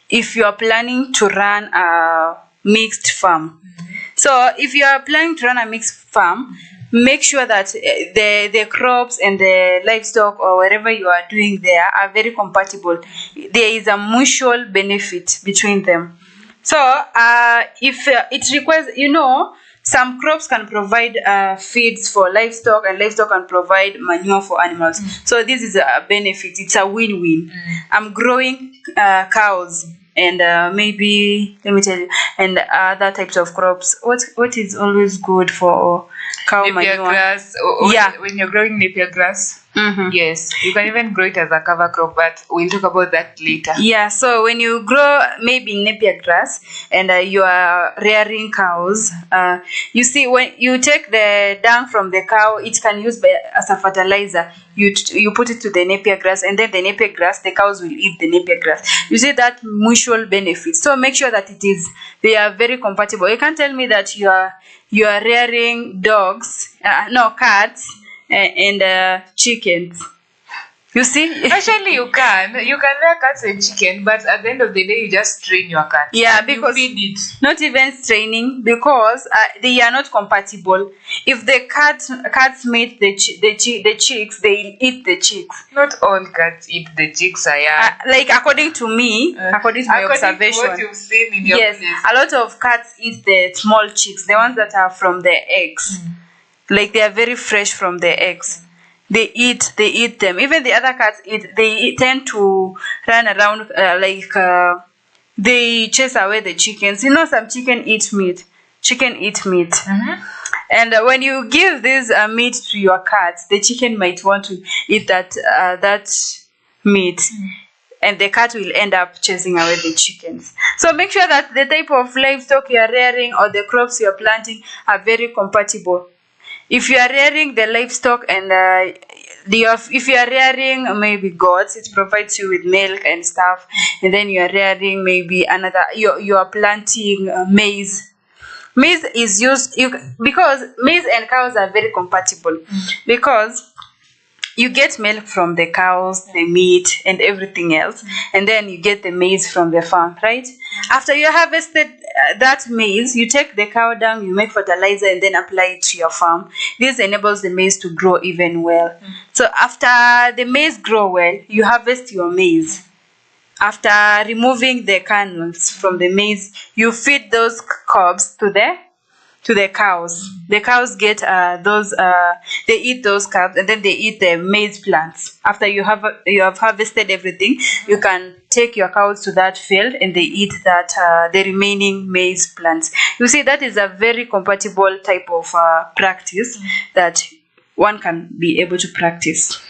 [SPEAKER 2] if you are planning to run a mixed farm. So if you are planning to run a mixed farm, make sure that the crops and the livestock or whatever you are doing there are very compatible. There is a mutual benefit between them. So if it requires, some crops can provide feeds for livestock, and livestock can provide manure for animals. So this is a benefit. It's a win-win. I'm growing cows and maybe, let me tell you, and other types of crops. What is always good for cow
[SPEAKER 1] Napier
[SPEAKER 2] manure?
[SPEAKER 1] grass. When you're growing napier grass. Yes, you can even grow it as a cover crop, but we'll talk about that later.
[SPEAKER 2] Yeah, so when you grow maybe napier grass and you are rearing cows, you see, when you take the dung from the cow, it can use as a fertilizer. You put it to the napier grass, and then the napier grass, the cows will eat the napier grass. You see that mutual benefit. So make sure that they are very compatible. You can't tell me that you are rearing cats and chickens. You see?
[SPEAKER 1] Actually, you can rear cats and chicken, but at the end of the day, you just train your cat.
[SPEAKER 2] Yeah,
[SPEAKER 1] and
[SPEAKER 2] because
[SPEAKER 1] you feed it.
[SPEAKER 2] not even straining, because they are not compatible. If the cats meet the chicks, they eat the chicks.
[SPEAKER 1] Not all cats eat the chicks,
[SPEAKER 2] Like according to me, according to my observation,
[SPEAKER 1] to what you've seen in your
[SPEAKER 2] yes,
[SPEAKER 1] place.
[SPEAKER 2] a lot of cats eat the small chicks, the ones that are from the eggs. Like they are very fresh from the eggs. They eat them. Even the other cats tend to run around they chase away the chickens. Some chicken eat meat. And when you give this meat to your cats, the chicken might want to eat that meat. And the cat will end up chasing away the chickens. So make sure that the type of livestock you are rearing or the crops you are planting are very compatible. If you are rearing the livestock and if you are rearing maybe goats, it provides you with milk and stuff. And then you are rearing maybe you are planting maize. Maize is used because maize and cows are very compatible, because you get milk from the cows, the meat, and everything else, and then you get the maize from the farm, right? After you harvested that maize, you take the cow dung, you make fertilizer, and then apply it to your farm. This enables the maize to grow even well. So after the maize grow well, you harvest your maize. After removing the kernels from the maize, you feed those cobs to the cows. The cows get they eat those cobs, and then they eat the maize plants. After you have harvested everything, you can take your cows to that field and they eat the remaining maize plants. You see, that is a very compatible type of practice that one can be able to practice.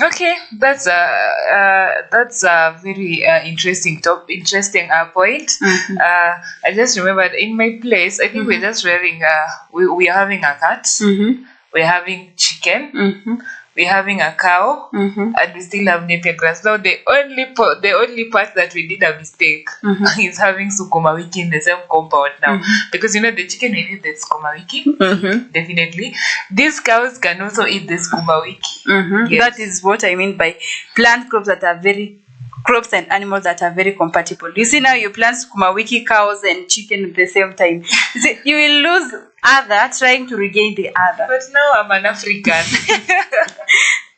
[SPEAKER 1] Okay, that's a very interesting point. I just remembered in my place, I think we're just rearing we are having a cat, we're having chicken, we're having a cow, and we still have napier grass. Now the only part that we did a mistake is having sukuma wiki in the same compound now, because the chicken will eat the sukuma wiki, definitely. These cows can also eat the sukuma wiki. Yes.
[SPEAKER 2] That is what I mean by plant crops and animals that are very compatible. You see, now you plant sukuma wiki, cows and chicken at the same time. You see, you will lose other trying to regain the other.
[SPEAKER 1] But now I'm an African.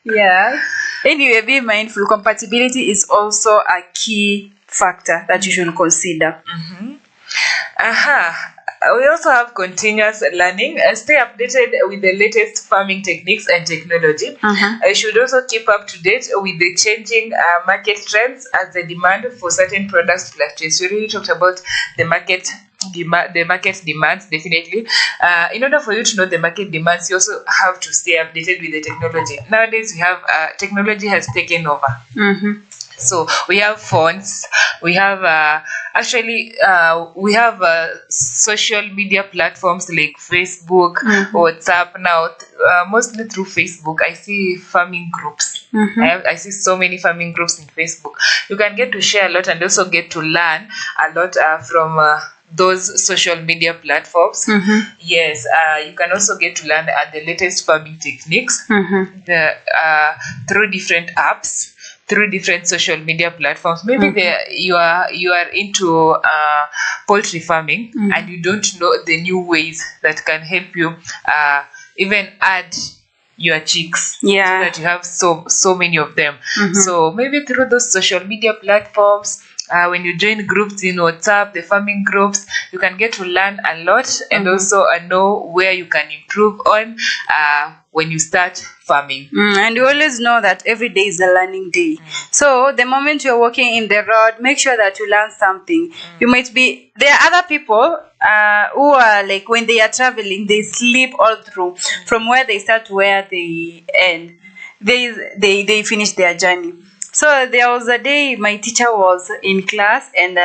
[SPEAKER 2] Yeah. Anyway, be mindful. Compatibility is also a key factor that you should consider.
[SPEAKER 1] We also have continuous learning. Stay updated with the latest farming techniques and technology. I should also keep up to date with the changing market trends as the demand for certain products fluctuates. We really talked about the market demands, definitely. In order for you to know the market demands, you also have to stay updated with the technology. Nowadays, we have technology has taken over. So we have phones, we have we have social media platforms like Facebook, WhatsApp now. Mostly through Facebook, I see farming groups. I see so many farming groups in Facebook. You can get to share a lot and also get to learn a lot from those social media platforms. Yes, you can also get to learn the latest farming techniques through different apps, through different social media platforms. Maybe you are into poultry farming and you don't know the new ways that can help you even add your chicks, so that you have so many of them. So maybe through those social media platforms, when you join groups in WhatsApp, the farming groups, you can get to learn a lot and also know where you can improve on when you start farming.
[SPEAKER 2] And you always know that every day is a learning day. So the moment you're walking in the road, make sure that you learn something. You might be, there are other people who are like, when they are traveling, they sleep all through from where they start to where they end. They finish their journey. So there was a day my teacher was in class and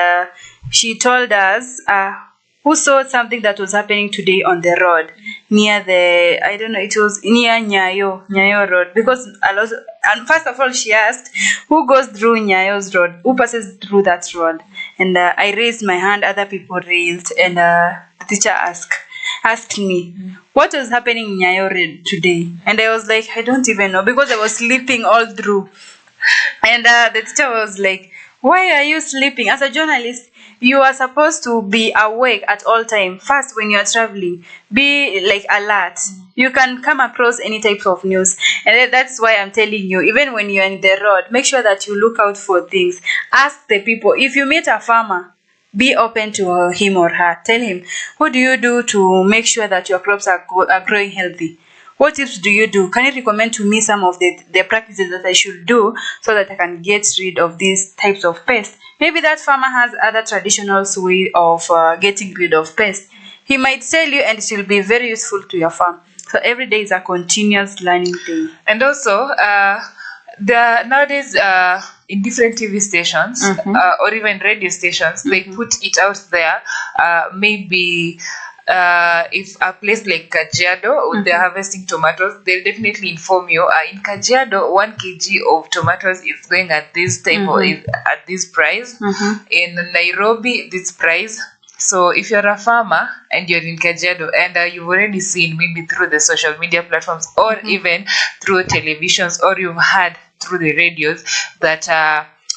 [SPEAKER 2] she told us who saw something that was happening today on the road near the, I don't know, it was near Nyayo Road, because a lot, and first of all she asked who goes through Nyayo's road, who passes through that road, and I raised my hand, other people raised, and the teacher asked me what was happening in Nyayo Road today, and I was like, I don't even know, because I was sleeping all through. And the teacher was like, why are you sleeping? As a journalist, you are supposed to be awake at all time. First, when you are traveling, be like alert. You can come across any type of news. And that's why I'm telling you, even when you're in the road, make sure that you look out for things. Ask the people. If you meet a farmer, be open to him or her. Tell him, what do you do to make sure that your crops are growing healthy? What tips do you do? Can you recommend to me some of the practices that I should do so that I can get rid of these types of pests? Maybe that farmer has other traditional way of getting rid of pests. He might tell you and it will be very useful to your farm. So every day is a continuous learning day.
[SPEAKER 1] And also, nowadays in different TV stations or even radio stations, they put it out there. Maybe if a place like Kajiado, they're harvesting tomatoes, they'll definitely inform you. In Kajiado, 1 kg of tomatoes is going at this type or at this price. In Nairobi, this price. So if you're a farmer and you're in Kajiado and you've already seen maybe through the social media platforms or even through televisions, or you've heard through the radios that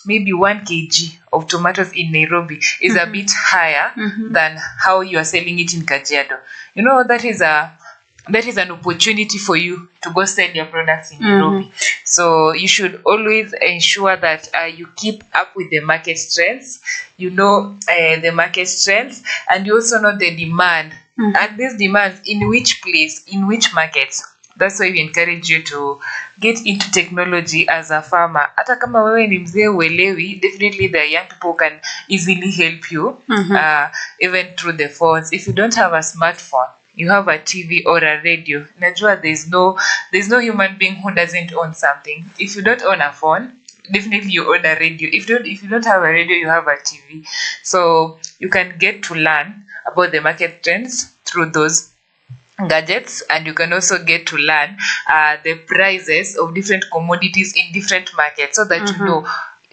[SPEAKER 1] maybe 1 kg of tomatoes in Nairobi is a bit higher than how you are selling it in Kajiado. You know, that is an opportunity for you to go sell your products in Nairobi. So you should always ensure that you keep up with the market trends. You know the market trends, and you also know the demand. And these demands, in which place, in which markets. That's why we encourage you to get into technology as a farmer. Hata kama wewe ni mzee uelewi, definitely the young people can easily help you, even through the phones. If you don't have a smartphone, you have a TV or a radio. Najua there's no human being who doesn't own something. If you don't own a phone, definitely you own a radio. If you don't have a radio, you have a TV. So you can get to learn about the market trends through those gadgets, and you can also get to learn the prices of different commodities in different markets, so that you know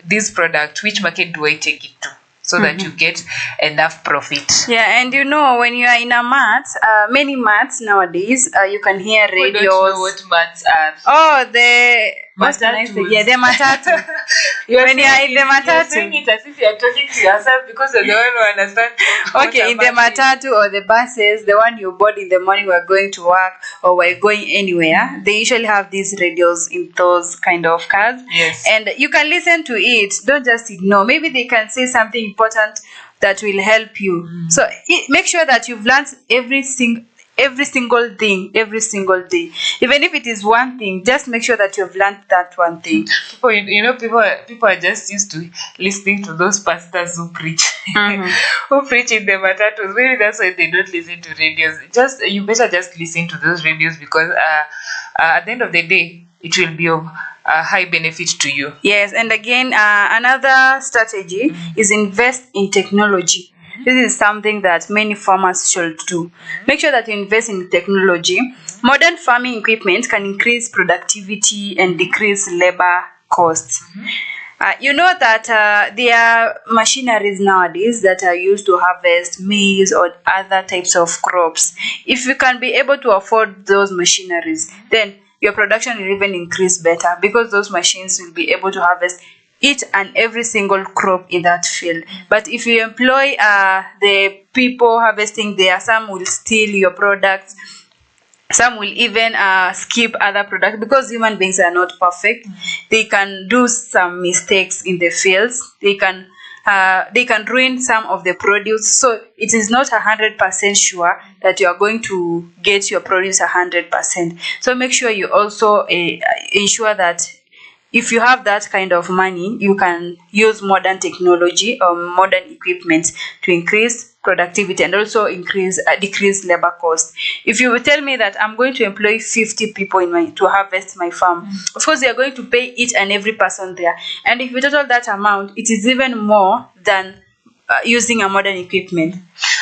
[SPEAKER 1] this product, which market do I take it to, so that you get enough profit.
[SPEAKER 2] Yeah, and you know, when you are in a mat, many mats nowadays, you can hear radios.
[SPEAKER 1] We don't know what mats are.
[SPEAKER 2] Oh, the matatu. Yeah, the matatu. When you are in the matatu.
[SPEAKER 1] You're saying it as if you're talking to yourself because you're the one who understands.
[SPEAKER 2] Okay, in the matatu or the buses, the one you board in the morning, we're going to work or we're going anywhere, they usually have these radios in those kind of cars.
[SPEAKER 1] Yes.
[SPEAKER 2] And you can listen to it. Don't just ignore. Maybe they can say something important that will help you. So make sure that you've learned every single thing every single day. Even if it is one thing, just make sure that you've learned that one thing.
[SPEAKER 1] People are just used to listening to those pastors who preach, who preach in the matatus. Maybe that's why they don't listen to radios. You better just listen to those radios, because at the end of the day, it will be of high benefit to you.
[SPEAKER 2] Yes, and again, another strategy is invest in technology. This is something that many farmers should do. Make sure that you invest in technology. Modern farming equipment can increase productivity and decrease labor costs. You know that there are machineries nowadays that are used to harvest maize or other types of crops. If you can be able to afford those machineries, then your production will even increase better, because those machines will be able to harvest each and every single crop in that field. But if you employ the people harvesting there, some will steal your products, some will even skip other products, because human beings are not perfect. They can do some mistakes in the fields. They can ruin some of the produce. So it is not 100% sure that you are going to get your produce 100%. So make sure you also ensure that if you have that kind of money, you can use modern technology or modern equipment to increase productivity and also decrease labor cost. If you will tell me that I'm going to employ 50 people to harvest my farm, of course they are going to pay each and every person there. And if you total that amount, it is even more than using a modern equipment.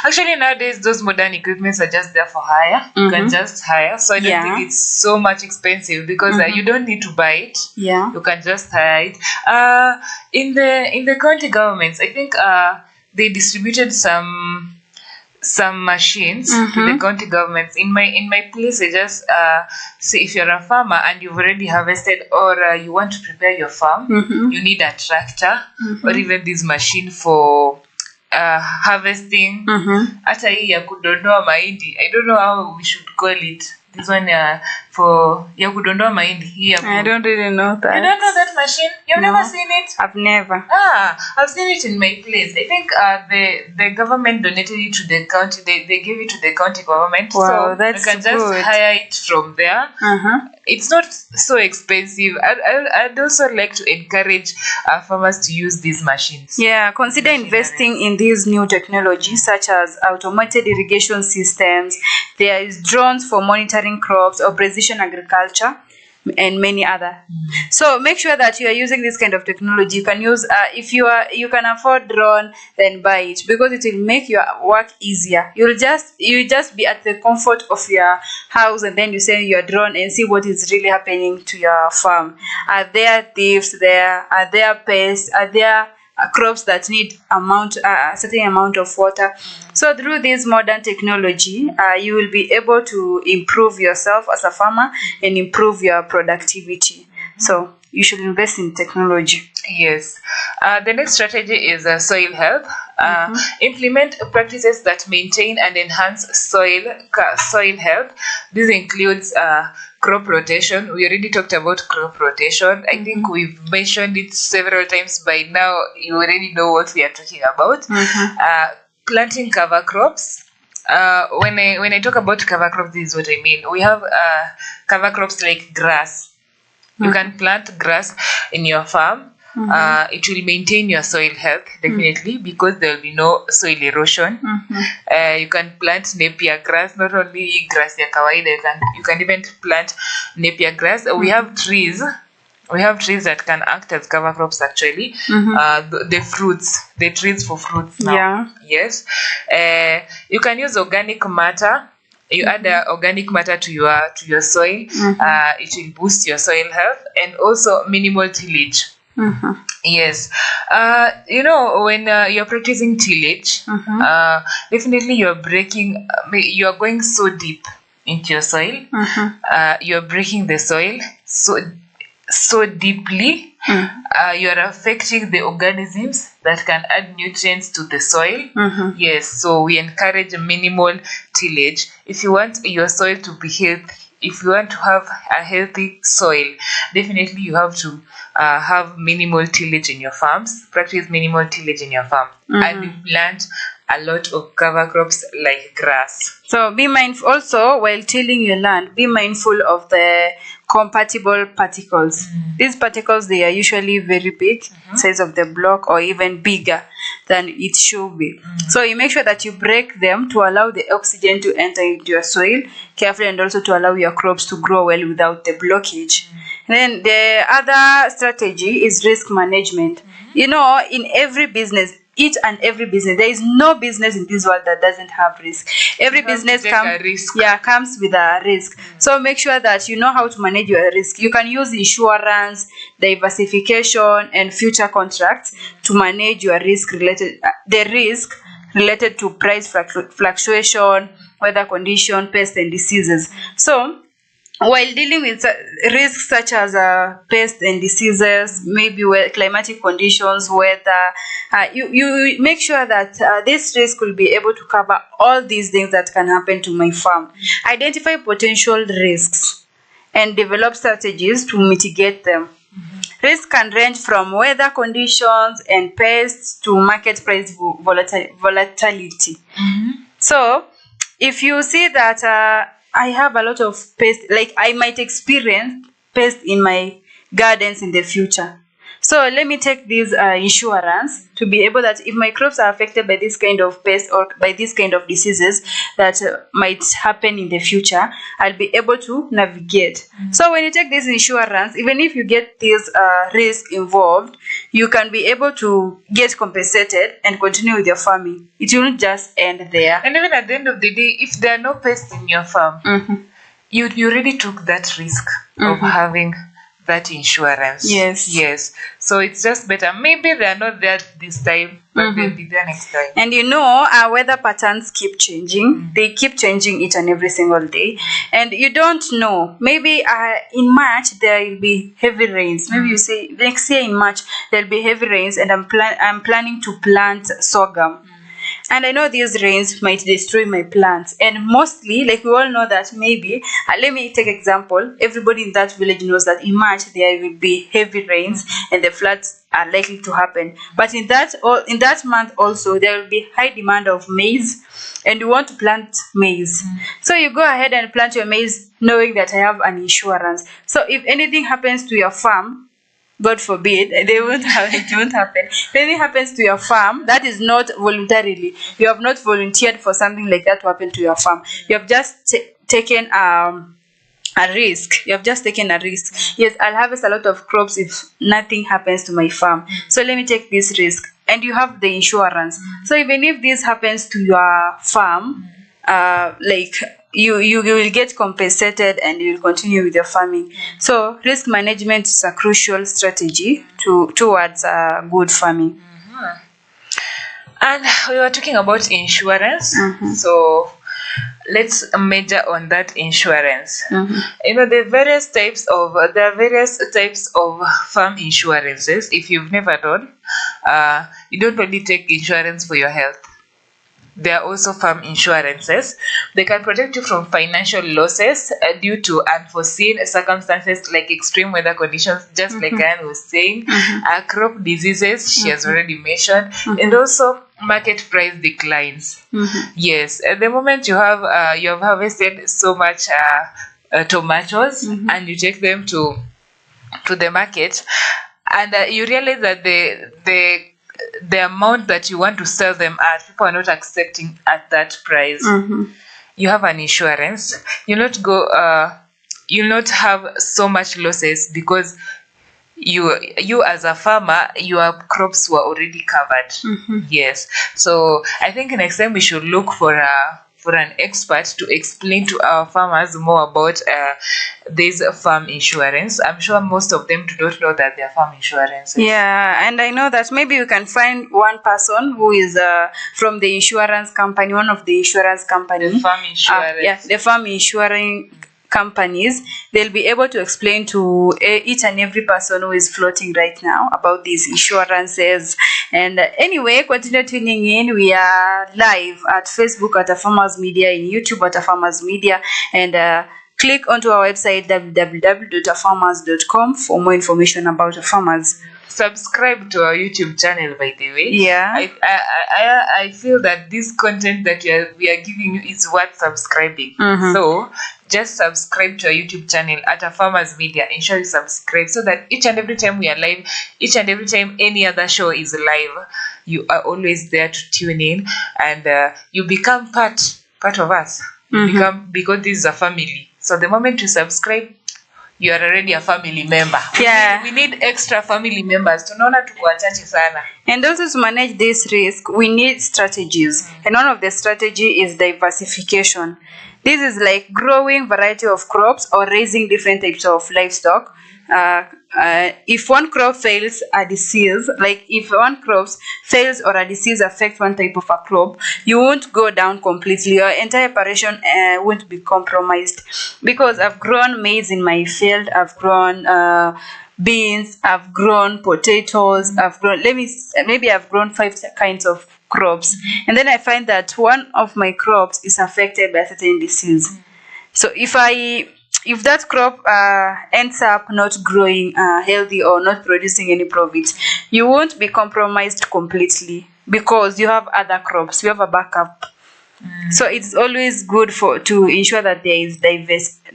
[SPEAKER 1] Actually, nowadays those modern equipments are just there for hire. You can just hire. So I don't think it's so much expensive, because you don't need to buy it.
[SPEAKER 2] Yeah.
[SPEAKER 1] You can just hire it. In the county governments, I think they distributed some machines to the county governments. In my place, I just say, if you're a farmer and you've already harvested, or you want to prepare your farm, you need a tractor or even this machine for harvesting. Hata hii ya kudondoa mahindi, I don't know how we should call it. This one for ya kudondoa mahindi.
[SPEAKER 2] I don't really know that.
[SPEAKER 1] You don't know that machine? You've never seen it?
[SPEAKER 2] I've never.
[SPEAKER 1] I've seen it in my place. I think the government donated it to the county. They gave it to the county government.
[SPEAKER 2] Wow,
[SPEAKER 1] so
[SPEAKER 2] that's
[SPEAKER 1] you can just
[SPEAKER 2] good.
[SPEAKER 1] hire it from there. It's not so expensive. I'd also like to encourage farmers to use these machines.
[SPEAKER 2] Yeah, consider investing in these new technologies such as automated irrigation systems. There is drones for monitoring crops or precision agriculture, and many other. So make sure that you are using this kind of technology. You can use if you can afford drone, then buy it, because it will make your work easier. You just be at the comfort of your house, and then you send your drone and see what is really happening to your farm. Are there thieves there? Are there pests? Are there crops that need a certain amount of water? So through this modern technology, you will be able to improve yourself as a farmer and improve your productivity. So you should invest in technology.
[SPEAKER 1] Yes. The next strategy is soil health. Implement practices that maintain and enhance soil health. This includes crop rotation. We already talked about crop rotation. I think we've mentioned it several times by now. You already know what we are talking about. Planting cover crops. When I talk about cover crops, this is what I mean. We have cover crops like grass. You can plant grass in your farm. It will maintain your soil health, definitely, because there will be no soil erosion. You can plant napier grass, not only grass ya kawaida. You can even plant napier grass. We have trees. We have trees that can act as cover crops, actually. The trees for fruits now.
[SPEAKER 2] Yeah.
[SPEAKER 1] Yes. You can use organic matter. You add organic matter to your soil. It will boost your soil health, and also minimal tillage. Yes. When you're practicing tillage, definitely you're going so deep into your soil. You're breaking the soil so deeply. You are affecting the organisms that can add nutrients to the soil. Yes, so we encourage minimal tillage. If you want your soil to be healthy, if you want to have a healthy soil, definitely you have to have minimal tillage in your farms. Practice minimal tillage in your farm, and you plant a lot of cover crops like grass.
[SPEAKER 2] So be mindful also, while tilling your land, be mindful of the compatible particles. These particles, they are usually very big, size of the block, or even bigger than it should be. So you make sure that you break them to allow the oxygen to enter into your soil carefully, and also to allow your crops to grow well without the blockage. Then the other strategy is risk management. You know, in every business, each and every business, there is no business in this world that doesn't have risk. Every
[SPEAKER 1] You have to
[SPEAKER 2] business
[SPEAKER 1] take a risk.
[SPEAKER 2] comes with a risk. So make sure that you know how to manage your risk. You can use insurance, diversification, and future contracts to manage your risk related to price fluctuation, weather condition, pests and diseases. So while dealing with risks such as pests and diseases, maybe climatic conditions, weather, you make sure that this risk will be able to cover all these things that can happen to my farm. Identify potential risks and develop strategies to mitigate them. Risks can range from weather conditions and pests to market price volatility. So if you see that I have a lot of pests, like I might experience pests in my gardens in the future. So let me take this insurance to be able that if my crops are affected by this kind of pest or by this kind of diseases that might happen in the future, I'll be able to navigate. So when you take this insurance, even if you get this risk involved, you can be able to get compensated and continue with your farming. It won't just end there.
[SPEAKER 1] And even at the end of the day, if there are no pests in your farm, you really took that risk of having that insurance.
[SPEAKER 2] Yes.
[SPEAKER 1] So it's just better. Maybe they are not there this time, but they'll be there next time.
[SPEAKER 2] And you know, our weather patterns keep changing. They keep changing each and every single day. And you don't know. Maybe in March there will be heavy rains. Maybe you say next year in March there'll be heavy rains, and I'm planning to plant sorghum. And I know these rains might destroy my plants. And mostly, like we all know that maybe, let me take example. Everybody in that village knows that in March there will be heavy rains and the floods are likely to happen. But in that month also, there will be high demand of maize, and you want to plant maize. So you go ahead and plant your maize knowing that I have an insurance. So if anything happens to your farm, God forbid, it won't happen. If anything happens to your farm, that is not voluntarily. You have not volunteered for something like that to happen to your farm. You have just taken a risk. You have just taken a risk. Yes, I'll harvest a lot of crops if nothing happens to my farm. So let me take this risk. And you have the insurance. So even if this happens to your farm, you will get compensated and you will continue with your farming. So risk management is a crucial strategy towards good farming.
[SPEAKER 1] And we were talking about insurance. So let's major on that insurance. You know, there are various types of farm insurances. If you've never done, you don't only take insurance for your health. There are also farm insurances. They can protect you from financial losses due to unforeseen circumstances like extreme weather conditions, just like Anne was saying, crop diseases, she has already mentioned, and also market price declines. Yes, at the moment you have harvested so much tomatoes, and you take them to the market, and you realize that the amount that you want to sell them at, people are not accepting at that price. You have an insurance. You'll not have so much losses because you as a farmer, your crops were already covered. Yes. So I think next time we should look for an expert to explain to our farmers more about this farm insurance. I'm sure most of them do not know that they are farm insurances.
[SPEAKER 2] Yeah, and I know that maybe you can find one person who is from the insurance company, one of the insurance companies.
[SPEAKER 1] The farm insurance.
[SPEAKER 2] The farm insuring companies. They'll be able to explain to each and every person who is floating right now about these insurances. And anyway, continue tuning in. We are live at Facebook at A Farmers Media, in YouTube at A Farmers Media, and click onto our website www.afarmers.com for more information about A Farmers.
[SPEAKER 1] Subscribe to our YouTube channel, by the way.
[SPEAKER 2] Yeah.
[SPEAKER 1] I feel that this content that we are giving you is worth subscribing. So just subscribe to our YouTube channel at A Farmers Media. Ensure you subscribe so that each and every time we are live, each and every time any other show is live, you are always there to tune in, and you become part of us. You become, because this is a family. So the moment you subscribe, you are already a family member.
[SPEAKER 2] Yeah.
[SPEAKER 1] We need extra family members. Tunaona tuko wachache sana.
[SPEAKER 2] And also to manage this risk, we need strategies. And one of the strategy is diversification. This is like growing variety of crops or raising different types of livestock. If one crop fails, a disease, like if one crop fails or a disease affects one type of a crop, you won't go down completely. Your entire operation won't be compromised. Because I've grown maize in my field, I've grown beans, I've grown potatoes, I've grown, maybe I've grown 5 kinds of crops. And then I find that one of my crops is affected by a certain disease. So if that crop ends up not growing healthy or not producing any profit, you won't be compromised completely because you have other crops, you have a backup. So it's always good to ensure that there is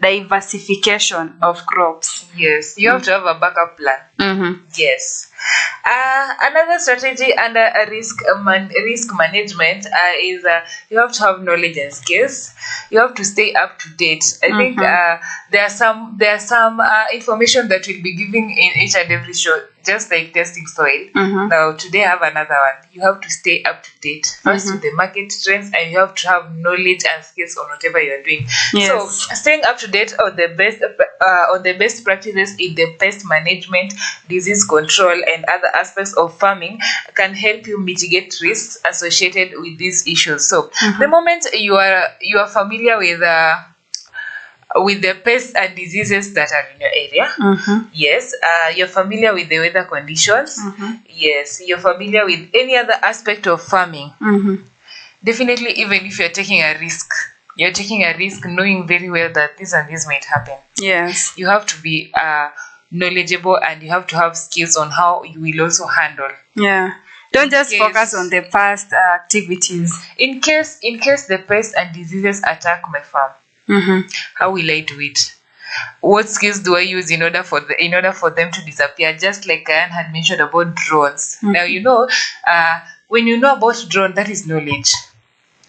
[SPEAKER 2] diversification of crops.
[SPEAKER 1] Yes, you have to have a backup plan. Yes. Another strategy under a risk management is you have to have knowledge and skills. You have to stay up to date. I think there are some information that we'll be giving in each and every show, just like testing soil. Now today I have another one. You have to stay up to date first with the market trends, and you have to have knowledge and skills on whatever you're doing.
[SPEAKER 2] Yes.
[SPEAKER 1] So staying up to date on the best practices in the pest management, disease control, and other aspects of farming can help you mitigate risks associated with these issues. So the moment you are familiar with the pests and diseases that are in your area, yes, you're familiar with the weather conditions, yes, you're familiar with any other aspect of farming, definitely, even if you're taking a risk, knowing very well that this and this might happen.
[SPEAKER 2] Yes.
[SPEAKER 1] You have to be knowledgeable, and you have to have skills on how you will also handle.
[SPEAKER 2] Yeah. Don't just focus on the past activities.
[SPEAKER 1] In case the pests and diseases attack my farm, how will I do it? What skills do I use in order for them to disappear? Just like Anne had mentioned about drones. Now when you know about drone, that is knowledge.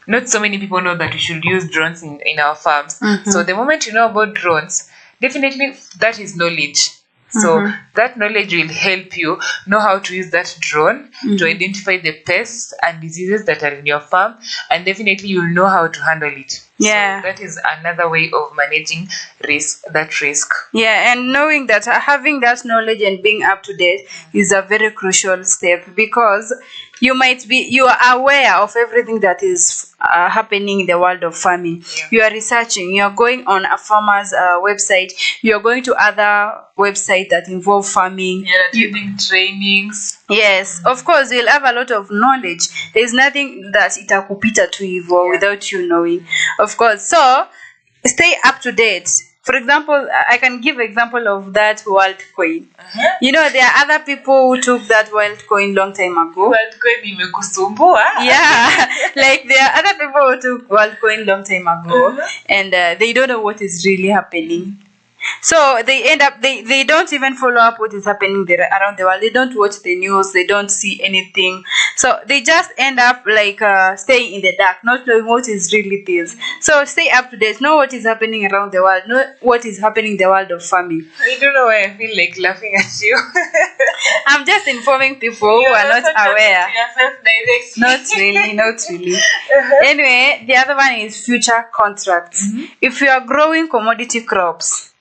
[SPEAKER 1] Not so many people know that we should use drones in our farms. So the moment you know about drones, definitely that is knowledge. So that knowledge will help you know how to use that drone to identify the pests and diseases that are in your farm, and definitely you'll know how to handle it.
[SPEAKER 2] Yeah.
[SPEAKER 1] So that is another way of managing risk.
[SPEAKER 2] Yeah, and knowing that, having that knowledge and being up to date is a very crucial step, because you are aware of everything that is happening in the world of farming. You are researching, you are going on a farmer's website, you are going to other websites that involve farming.
[SPEAKER 1] You're attending trainings.
[SPEAKER 2] Yes, of course, you'll have a lot of knowledge. There's nothing that itakupita tu hivyo without you knowing. Of course, so stay up to date. For example, I can give example of that wild coin. You know, there are other people who took that wild coin long time ago.
[SPEAKER 1] Wild coin imekusumbua.
[SPEAKER 2] Yeah, like there are other people who took wild coin long time ago, and they don't know what is really happening. So they end up, they don't even follow up what is happening there around the world. They don't watch the news. They don't see anything. So they just end up like staying in the dark, not knowing what is really this. So stay up to date. Know what is happening around the world. Know what is happening in the world of farming.
[SPEAKER 1] I don't know why I feel like laughing at you.
[SPEAKER 2] I'm just informing people who are not aware. Not really. Anyway, the other one is future contracts. If you are growing commodity crops,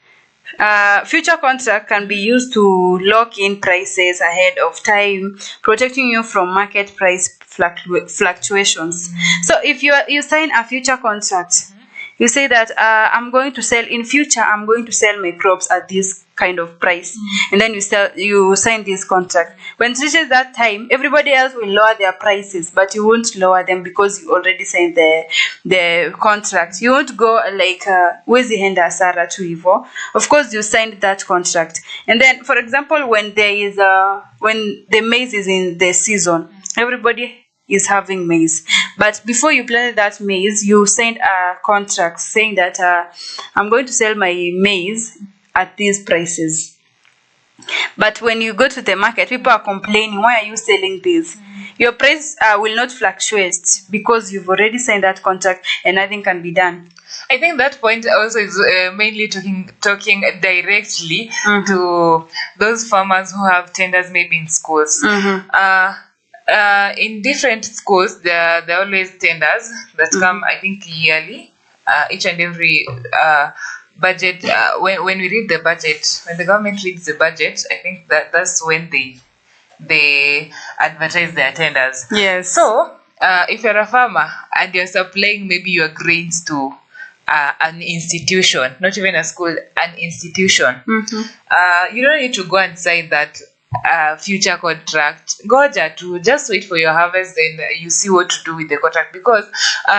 [SPEAKER 2] future contract can be used to lock in prices ahead of time, protecting you from market price fluctuations. So if you sign a future contract, you say that I'm going to sell my crops at this kind of price, and then you sign this contract. When it reaches that time, everybody else will lower their prices, but you won't lower them because you already signed the contract. You won't go like wezi henda hasara tu hivyo. Of course, you signed that contract. And then, for example, when the maize is in the season, everybody is having maize, but before you planted that maize, you signed a contract saying that I'm going to sell my maize at these prices. But when you go to the market, people are complaining, why are you selling this? your price will not fluctuate because you've already signed that contract and nothing can be done.
[SPEAKER 1] I think that point also is mainly talking directly to those farmers who have tenders maybe in schools. In different schools, there are always tenders that come, I think, yearly. Each and every budget, when we read the budget, when the government reads the budget, I think that's when they advertise their tenders.
[SPEAKER 2] Yes.
[SPEAKER 1] So if you're a farmer and you're supplying maybe your grains to an institution, not even a school, an institution, you don't need to go and sign that future contract. Goja to just wait for your harvest, then you see what to do with the contract, because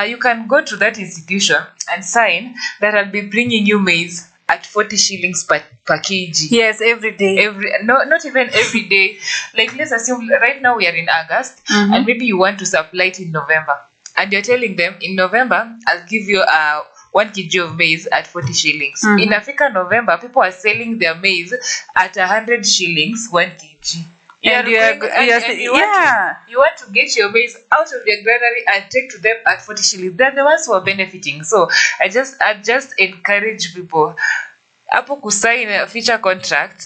[SPEAKER 1] you can go to that institution and sign that I'll be bringing you maize at 40 shillings per kg.
[SPEAKER 2] Yes, every day.
[SPEAKER 1] Not even every day. Like, let's assume right now we are in August, and maybe you want to supply it in November, and you're telling them in November I'll give you 1 kg of maize at 40 shillings. In Africa, November, people are selling their maize at 100 shillings 1 kg. You want to get your maize out of your granary and take to them at 40 shillings. They're the ones who are benefiting. So I just encourage people. Apo kusign a future contract,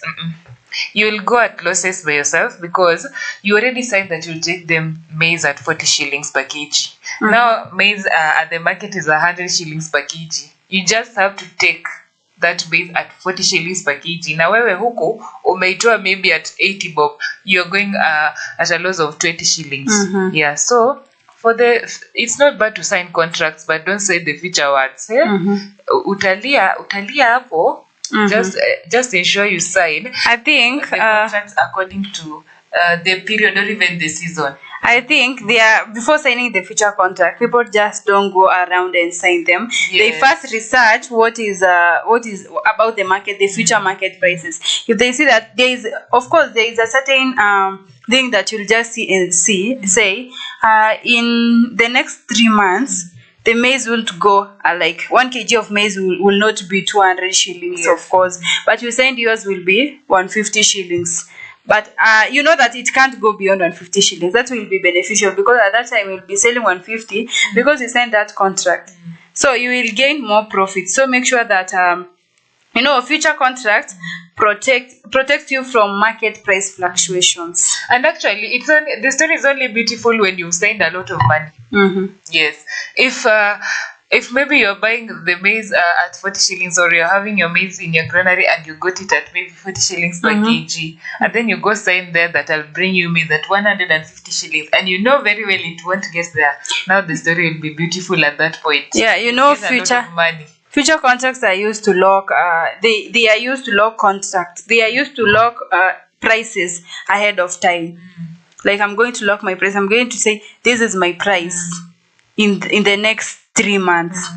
[SPEAKER 1] you will go at losses by yourself, because you already signed that you'll take them maize at 40 shillings per kg. Now maize at the market is 100 shillings per kg. You just have to take that maize at 40 shillings per kg. Na wewe huko umeitoa maybe at 80 bob, you're going at a loss of 20 shillings. Yeah, so it's not bad to sign contracts, but don't say the future words. Utalia hapo. Just ensure you sign,
[SPEAKER 2] I think,
[SPEAKER 1] the contracts according to the period or even the season.
[SPEAKER 2] I think before signing the future contract, people just don't go around and sign them.
[SPEAKER 1] Yes.
[SPEAKER 2] They first research what is about the market, the future market prices. If they see that there is a certain thing that you'll just see and say in the next 3 months, the maize won't go like 1 kg of maize will not be 200 shillings, of course, but you said yours will be 150 shillings. But you know that it can't go beyond 150 shillings. That will be beneficial, because at that time you'll be selling 150 because you signed that contract. So you will gain more profit. So make sure that future contracts protect you from market price fluctuations.
[SPEAKER 1] And actually, the story is only beautiful when you've signed a lot of money. Yes. If maybe you're buying the maize at 40 shillings, or you're having your maize in your granary and you got it at maybe 40 shillings per kg, and then you go sign there that I'll bring you maize at 150 shillings, and you know very well it won't get there. Now the story will be beautiful at that point.
[SPEAKER 2] Yeah, future contracts are used to lock. They are used to lock contracts. They are used to lock prices ahead of time. Like, I'm going to lock my price. I'm going to say this is my price in the next 3 months.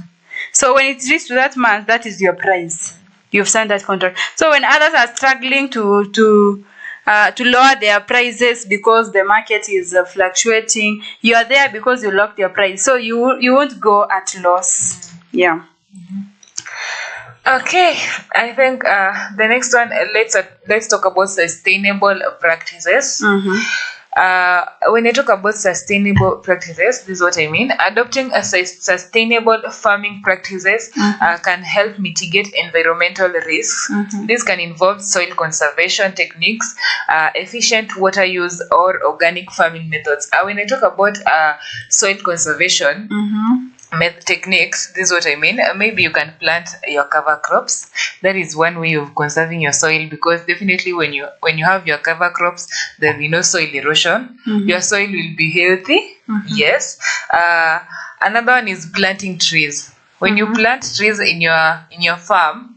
[SPEAKER 2] So when it reaches to that month, that is your price. You've signed that contract. So when others are struggling to lower their prices because the market is fluctuating, you are there because you locked your price. So you won't go at loss. Yeah.
[SPEAKER 1] Okay, I think the next one, let's talk about sustainable practices. When I talk about sustainable practices, this is what I mean. Adopting a sustainable farming practices can help mitigate environmental risks. This can involve soil conservation techniques, efficient water use, or organic farming methods. When I talk about soil conservation techniques, this is what I mean. Maybe you can plant your cover crops. That is one way of conserving your soil, because definitely when you have your cover crops, there will be no soil erosion. Your soil will be healthy. Yes. Another one is planting trees. When you plant trees in your farm,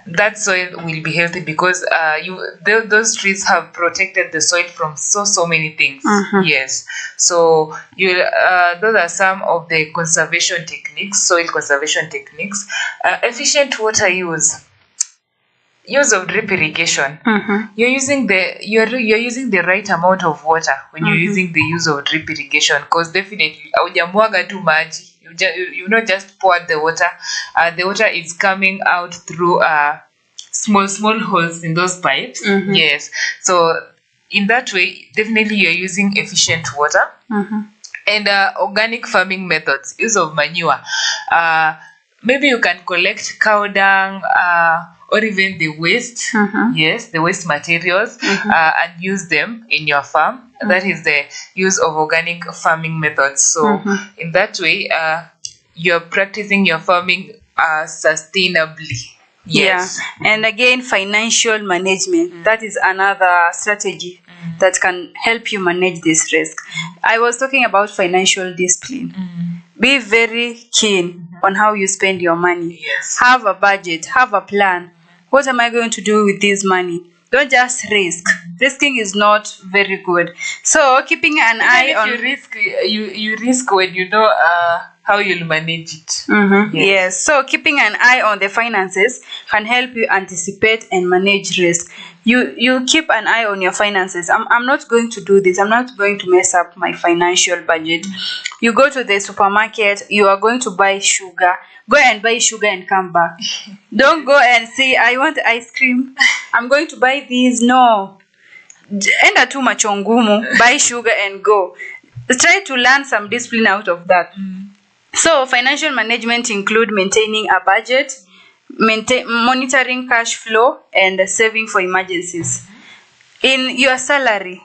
[SPEAKER 1] that soil will be healthy, because those trees have protected the soil from so many things. Yes. So those are some of the conservation techniques, soil conservation techniques. Efficient water use of drip irrigation. You're using the right amount of water when you're using the use of drip irrigation, because definitely haujamwaga tu maji. You not just pour the water. The water is coming out through small holes in those pipes. Yes. So in that way, definitely you're using efficient water. And organic farming methods, use of manure. Maybe you can collect cow dung or even the waste, yes, the waste materials, and use them in your farm. That is the use of organic farming methods. So in that way, you're practicing your farming sustainably. Yes.
[SPEAKER 2] Yeah. And again, financial management. That is another strategy that can help you manage this risk. I was talking about financial discipline. Be very keen on how you spend your money.
[SPEAKER 1] Yes.
[SPEAKER 2] Have a budget, have a plan. What am I going to do with this money? Don't just risk. Risking is not very good. So keeping an eye on
[SPEAKER 1] you risk when you know how you'll manage it.
[SPEAKER 2] Yes. So keeping an eye on the finances can help you anticipate and manage risk. You keep an eye on your finances. I'm not going to do this. I'm not going to mess up my financial budget. You go to the supermarket, you are going to buy sugar. Go and buy sugar and come back. Don't go and say, I want ice cream. I'm going to buy these. No. Enda tu machongumu, buy sugar and go. Try to learn some discipline out of that. So financial management include maintaining a budget, monitoring cash flow, and saving for emergencies. In your salary,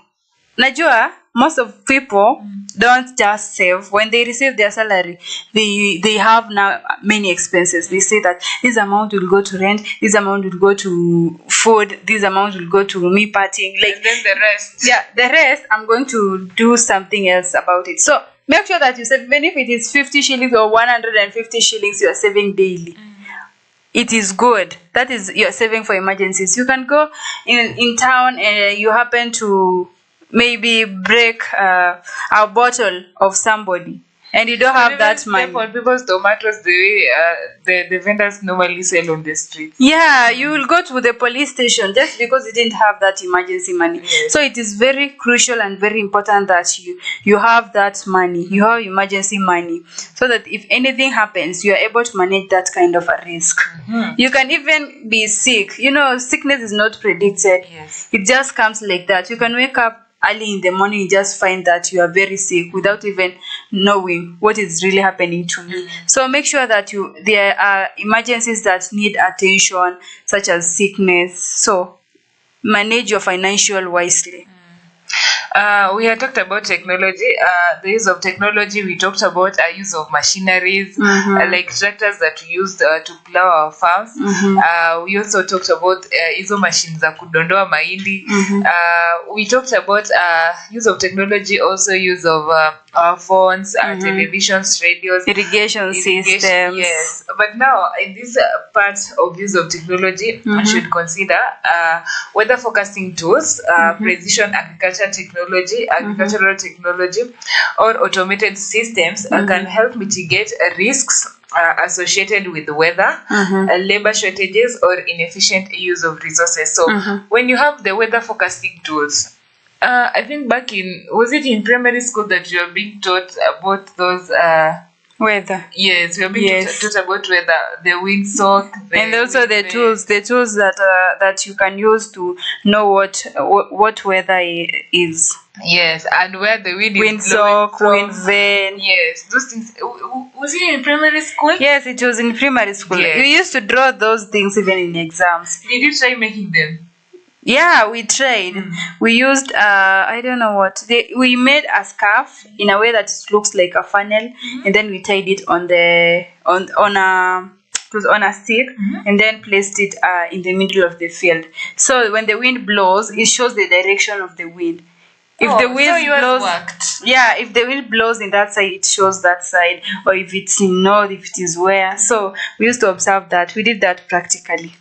[SPEAKER 2] najua most of people don't just save. When they receive their salary, they have now many expenses. They say that this amount will go to rent, this amount will go to food, this amount will go to me partying. Like,
[SPEAKER 1] and then the rest.
[SPEAKER 2] Yeah, the rest I'm going to do something else about it. So make sure that you save, even if it is 50 shillings or 150 shillings you are saving daily. It is good. That is, you're saving for emergencies. You can go in town and you happen to maybe break a bottle of somebody and you don't have that money.
[SPEAKER 1] For people's tomatoes, the way the vendors normally sell on the street.
[SPEAKER 2] Yeah, you will go to the police station just because you didn't have that emergency money.
[SPEAKER 1] Yes.
[SPEAKER 2] So it is very crucial and very important that you have that money. You have emergency money so that if anything happens, you are able to manage that kind of a risk. You can even be sick. You know, sickness is not predicted.
[SPEAKER 1] Yes.
[SPEAKER 2] It just comes like that. You can wake up early in the morning, you just find that you are very sick without even knowing what is really happening to me. So make sure that there are emergencies that need attention, such as sickness. So manage your financial wisely.
[SPEAKER 1] We had talked about technology, the use of technology. We talked about use of machineries, like tractors that we used to plow our farms. We also talked about hizo machines za kudondoa mahindi. We talked about use of technology, also use of our phones, televisions, radios,
[SPEAKER 2] irrigation systems.
[SPEAKER 1] Yes, but now in this part of use of technology, we should consider weather forecasting tools, precision agricultural technology, or automated systems can help mitigate risks associated with weather, labor shortages, or inefficient use of resources. So when you have the weather forecasting tools, I think was it in primary school that you are being taught about those
[SPEAKER 2] weather?
[SPEAKER 1] Yes, we are being taught about weather, the windsock,
[SPEAKER 2] and also the tools that you can use to know what weather is.
[SPEAKER 1] Yes, and where the wind is
[SPEAKER 2] windsock,
[SPEAKER 1] blowing
[SPEAKER 2] wind vane.
[SPEAKER 1] Yes, those things. Was it in primary school?
[SPEAKER 2] Yes, it was in primary school.
[SPEAKER 1] Yes.
[SPEAKER 2] We used to draw those things even in exams.
[SPEAKER 1] Did you try making them?
[SPEAKER 2] Yeah, we tried. We used I don't know what. We made a scarf in a way that it looks like a funnel, and then we tied it on a stick, and then placed it in the middle of the field. So when the wind blows, it shows the direction of the wind. If the wind blows, if the wind blows in that side, it shows that side, or if it's in north, if it is where. So we used to observe that. We did that practically.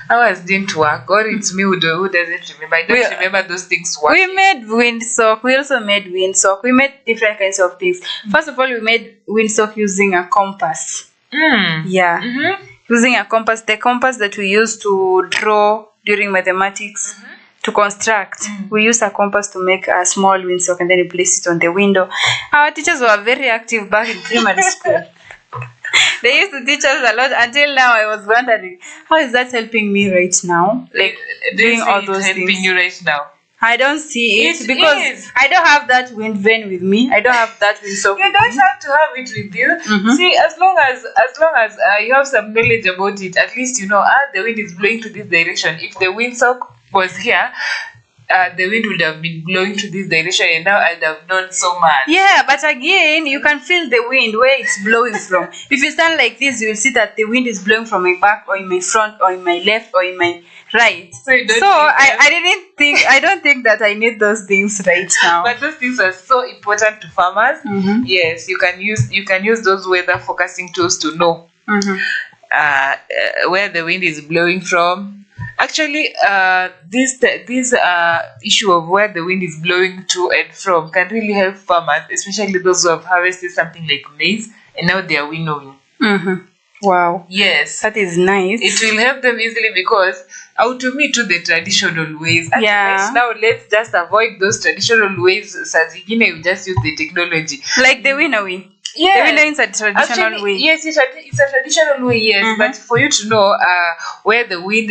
[SPEAKER 1] Ours didn't work, or it's me who doesn't remember. I don't remember those things working.
[SPEAKER 2] We made windsock. We also made windsock. We made different kinds of things. First of all, we made windsock using a compass. Using a compass. The compass that we used to draw during mathematics. To construct, we use a compass to make a small windsock, and then we place it on the window. Our teachers were very active back in primary school. They used to teach us a lot. Until now, I was wondering, how is that helping me right now? Like doing all those things.
[SPEAKER 1] Helping you right now?
[SPEAKER 2] I don't see it
[SPEAKER 1] It
[SPEAKER 2] because
[SPEAKER 1] is.
[SPEAKER 2] I don't have that wind vane with me. I don't have that windsock.
[SPEAKER 1] You don't have to have it with you. See, as long as you have some knowledge about it, at least you know the wind is blowing to this direction. If the windsock was here, the wind would have been blowing to this direction, and now I'd have known so much.
[SPEAKER 2] Yeah, but again, you can feel the wind where it's blowing from. If you stand like this, you will see that the wind is blowing from my back or in my front or in my left or in my right.
[SPEAKER 1] So you don't need
[SPEAKER 2] I don't think that I need those things right now.
[SPEAKER 1] But those things are so important to farmers. Yes, you can use those weather forecasting tools to know where the wind is blowing from. Actually, this issue of where the wind is blowing to and from can really help farmers, especially those who have harvested something like maize and now they are winnowing.
[SPEAKER 2] Wow.
[SPEAKER 1] Yes,
[SPEAKER 2] That is nice.
[SPEAKER 1] it will help them easily because automate to the traditional ways. And
[SPEAKER 2] Yeah.
[SPEAKER 1] now let's just avoid those traditional ways. Sazigine, we just use the technology.
[SPEAKER 2] Like the winnowing.
[SPEAKER 1] Yes.
[SPEAKER 2] The winnowing is a traditional
[SPEAKER 1] Actually,
[SPEAKER 2] way.
[SPEAKER 1] yes, it's a traditional way, yes. But for you to know where the wind,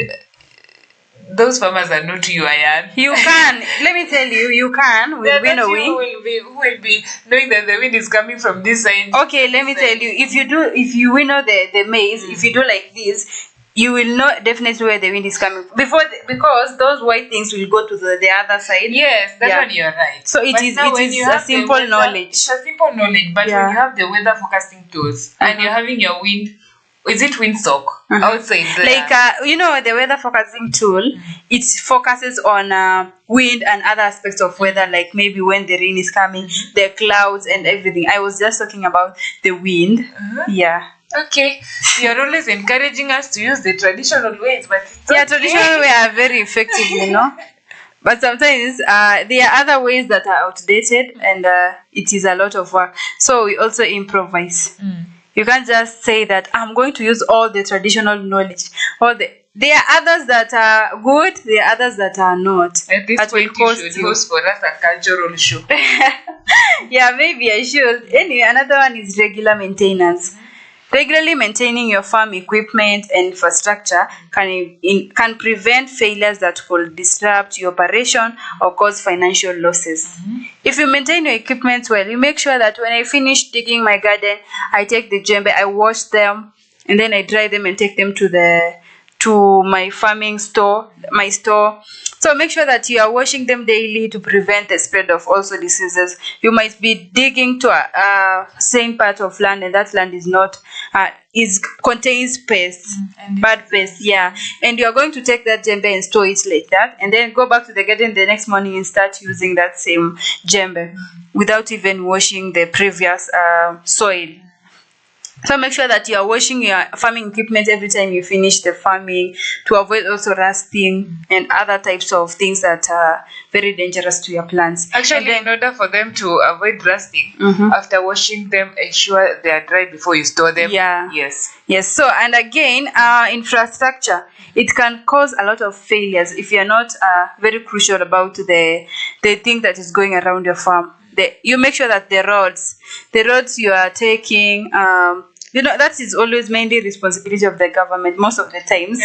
[SPEAKER 1] those farmers are not you, Ayan.
[SPEAKER 2] You can. Let me tell you, you can with
[SPEAKER 1] They're not you
[SPEAKER 2] winnowing.
[SPEAKER 1] who will be knowing that the wind is coming from this side.
[SPEAKER 2] Okay, let me tell you. If you winnow the maize, if you do like this, you will know definitely where the wind is coming because those white things will go to the other side.
[SPEAKER 1] Yes, that
[SPEAKER 2] Yeah.
[SPEAKER 1] one you're right.
[SPEAKER 2] So it
[SPEAKER 1] But
[SPEAKER 2] is
[SPEAKER 1] now when you have the
[SPEAKER 2] simple
[SPEAKER 1] weather-
[SPEAKER 2] knowledge.
[SPEAKER 1] It's a simple knowledge, but
[SPEAKER 2] Yeah.
[SPEAKER 1] when you have the weather forecasting tools and you're having your wind, is it windsock outside there?
[SPEAKER 2] Like the weather forecasting tool, it focuses on wind and other aspects of weather, like maybe when the rain is coming, the clouds and everything. I was just talking about the wind. Yeah.
[SPEAKER 1] Okay, you're always encouraging us to use the traditional ways, but it's okay.
[SPEAKER 2] Traditional way are very effective, But sometimes there are other ways that are outdated and it is a lot of work. So we also improvise. You can't just say that I'm going to use all the traditional knowledge. There are others that are good, there are others that are not.
[SPEAKER 1] At this
[SPEAKER 2] That will
[SPEAKER 1] point, you
[SPEAKER 2] cost
[SPEAKER 1] should
[SPEAKER 2] you.
[SPEAKER 1] host for us a cultural show.
[SPEAKER 2] Yeah, maybe I should. Anyway, another one is regular maintenance. Regularly maintaining your farm equipment and infrastructure can prevent failures that could disrupt your operation or cause financial losses. If you maintain your equipment well, you make sure that when I finish digging my garden, I take the djembe, I wash them, and then I dry them and take them to my farming store, my store. So make sure that you are washing them daily to prevent the spread of also diseases. You might be digging to a same part of land, and that land is not contains pests, bad pests, yeah. And you are going to take that djembe and store it like that, and then go back to the garden the next morning and start using that same djembe without even washing the previous soil. So make sure that you are washing your farming equipment every time you finish the farming to avoid also rusting and other types of things that are very dangerous to your plants.
[SPEAKER 1] Actually, in order for them to avoid rusting, after washing them, ensure they are dry before you store them.
[SPEAKER 2] Yeah.
[SPEAKER 1] Yes.
[SPEAKER 2] Yes. So, and again, infrastructure, it can cause a lot of failures if you're not very crucial about the thing that is going around your farm. You make sure that the roads you are taking, that is always mainly responsibility of the government most of the times.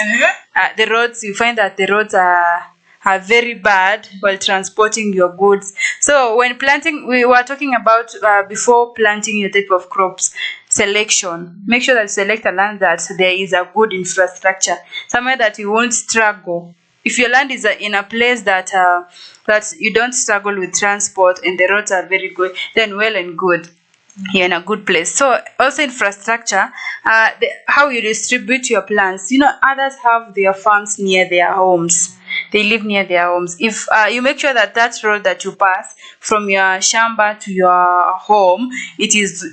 [SPEAKER 2] The roads, you find that the roads are very bad while transporting your goods. So when planting, we were talking about before planting your type of crops, selection. Make sure that you select a land that there is a good infrastructure, somewhere that you won't struggle. If your land is in a place that you don't struggle with transport and the roads are very good, then well and good, you're in a good place. So also infrastructure, how you distribute your plants. Others have their farms near their homes. They live near their homes. If you make sure that road that you pass from your shamba to your home, it is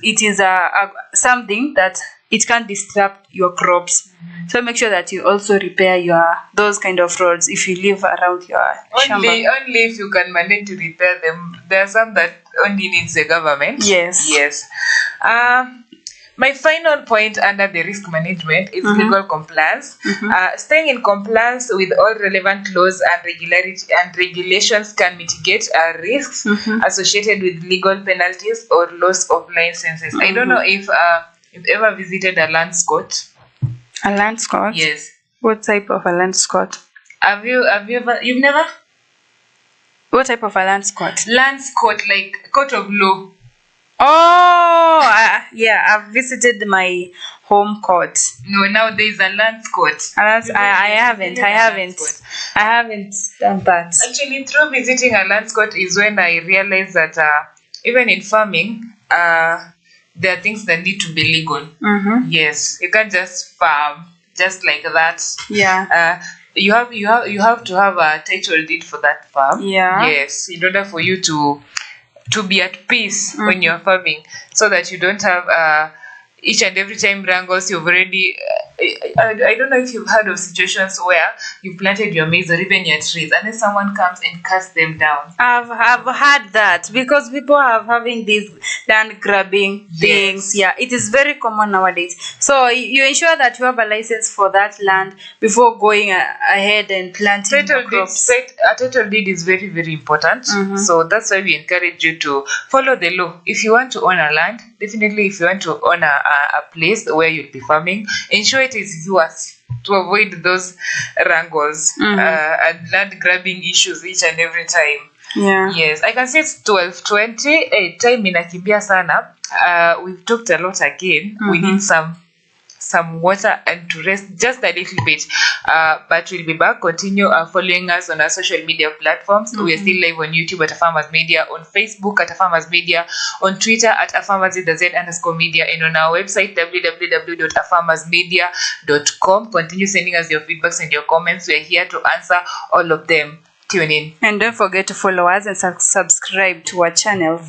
[SPEAKER 2] something that it can't disrupt your crops. So make sure that you also repair those kind of roads if you live around your shamba.
[SPEAKER 1] Only if you can manage to repair them. There are some that only needs the government.
[SPEAKER 2] Yes.
[SPEAKER 1] My final point under the risk management is legal compliance. Staying in compliance with all relevant laws and regulations can mitigate risks associated with legal penalties or loss of licenses. I don't know if you've ever visited a land court.
[SPEAKER 2] A land court?
[SPEAKER 1] Yes.
[SPEAKER 2] What type of a land court?
[SPEAKER 1] Have you ever? You've never?
[SPEAKER 2] What type of a land court?
[SPEAKER 1] Lands court, like court of law.
[SPEAKER 2] Oh, yeah, I've visited my home court.
[SPEAKER 1] No, now there is a lands court.
[SPEAKER 2] And I haven't done that.
[SPEAKER 1] Actually, through visiting a lands court is when I realized that even in farming, there are things that need to be legal. Yes, you can't just farm just like that.
[SPEAKER 2] Yeah.
[SPEAKER 1] You have to have a title deed for that farm.
[SPEAKER 2] Yeah.
[SPEAKER 1] Yes, in order for you to be at peace when you're farming, so that you don't have each and every time wrangles. You've already I don't know if you've heard of situations where you planted your maize or even your trees and then someone comes and cuts them down.
[SPEAKER 2] I've heard that because people are having these land grabbing things. Yeah, it is very common nowadays. So you ensure that you have a license for that land before going ahead and planting your crops.
[SPEAKER 1] A title deed is very, very important. So that's why we encourage you to follow the law. If you want to own a land, definitely if you want to own a place where you'll be farming, ensure it is yours to avoid those wrangles and land grabbing issues each and every time.
[SPEAKER 2] Yeah.
[SPEAKER 1] Yes, I can see it's 12:20. Time inakimbia sana. We've talked a lot again. We need some water and to rest just a little bit, but we'll be back. Continue following us on our social media platforms. We are still live on YouTube at Farmers Media, on Facebook at Farmers Media, on Twitter at @farmers_media, and on our website www.afarmersmedia.com. Continue sending us your feedbacks and your comments. We are here to answer all of them. Tune in
[SPEAKER 2] and don't forget to follow us and subscribe to our channel.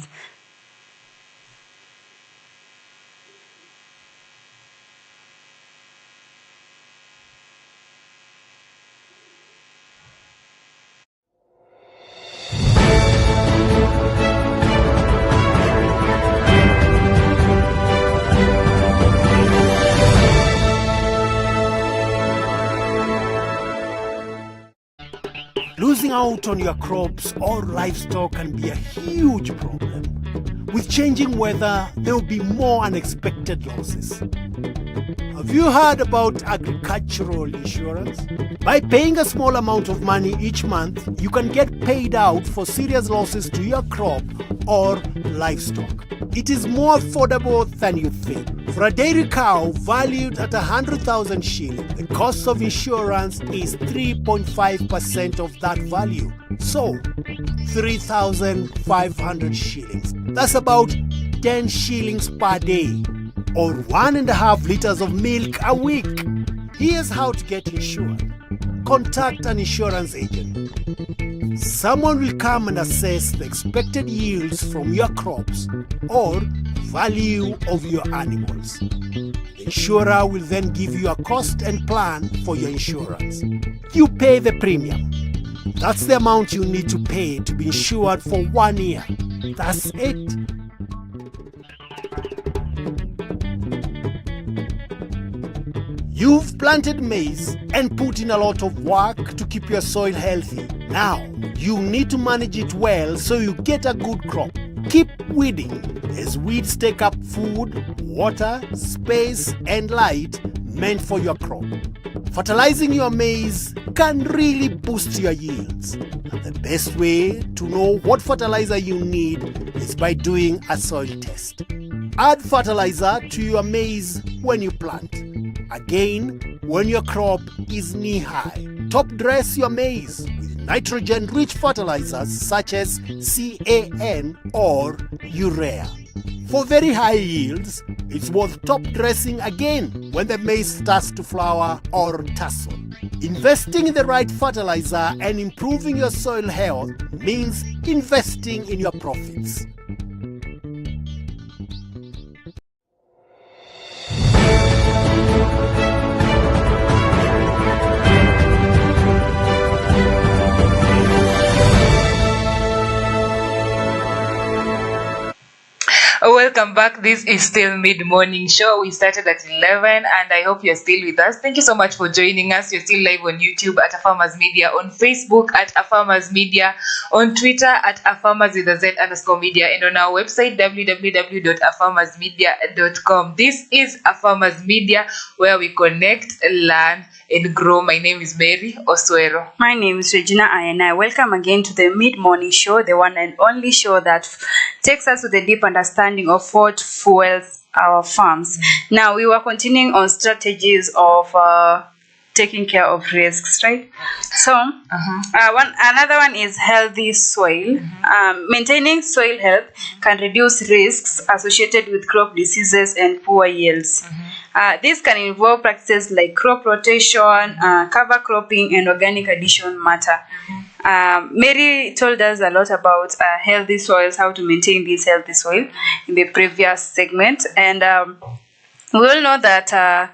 [SPEAKER 3] Losing out on your crops or livestock can be a huge problem. With changing weather, there will be more unexpected losses. Have you heard about agricultural insurance? By paying a small amount of money each month, you can get paid out for serious losses to your crop or livestock. It is more affordable than you think. For a dairy cow valued at 100,000 shillings, the cost of insurance is 3.5% of that value. So, 3,500 shillings. That's about 10 shillings per day, or 1.5 liters of milk a week. Here's how to get insured. Contact an insurance agent. Someone will come and assess the expected yields from your crops or value of your animals. The insurer will then give you a cost and plan for your insurance. You pay the premium. That's the amount you need to pay to be insured for 1 year. That's it. You've planted maize and put in a lot of work to keep your soil healthy. Now, you need to manage it well so you get a good crop. Keep weeding, as weeds take up food, water, space, and light meant for your crop. Fertilizing your maize can really boost your yields. And the best way to know what fertilizer you need is by doing a soil test. Add fertilizer to your maize when you plant. Again, when your crop is knee-high. Top dress your maize with nitrogen-rich fertilizers such as CAN or urea. For very high yields, it's worth top dressing again when the maize starts to flower or tassel. Investing in the right fertilizer and improving your soil health means investing in your profits.
[SPEAKER 1] welcome back. This is still mid-morning show. We started at 11 and I hope you're still with us. Thank you so much for joining us. You're still live on YouTube at Afarmers Media, on Facebook at Afarmers Media, on Twitter at Afarmers with a Z_media, and on our website www.afarmersmedia.com. This is Afarmers Media, where we connect, learn, and grow. My name is Mary Oswero.
[SPEAKER 2] My name is Regina Ayana. Welcome again to the mid-morning show, the one and only show that takes us to the deep understanding of what fuels our farms. Now, we were continuing on strategies of taking care of risks, right? So, another one is healthy soil. Maintaining soil health can reduce risks associated with crop diseases and poor yields. This can involve practices like crop rotation, cover cropping, and organic addition matter. Mary told us a lot about healthy soils, how to maintain this healthy soil in the previous segment. And we all know that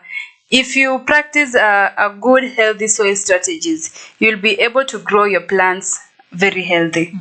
[SPEAKER 2] if you practice a good healthy soil strategies, you'll be able to grow your plants very healthy.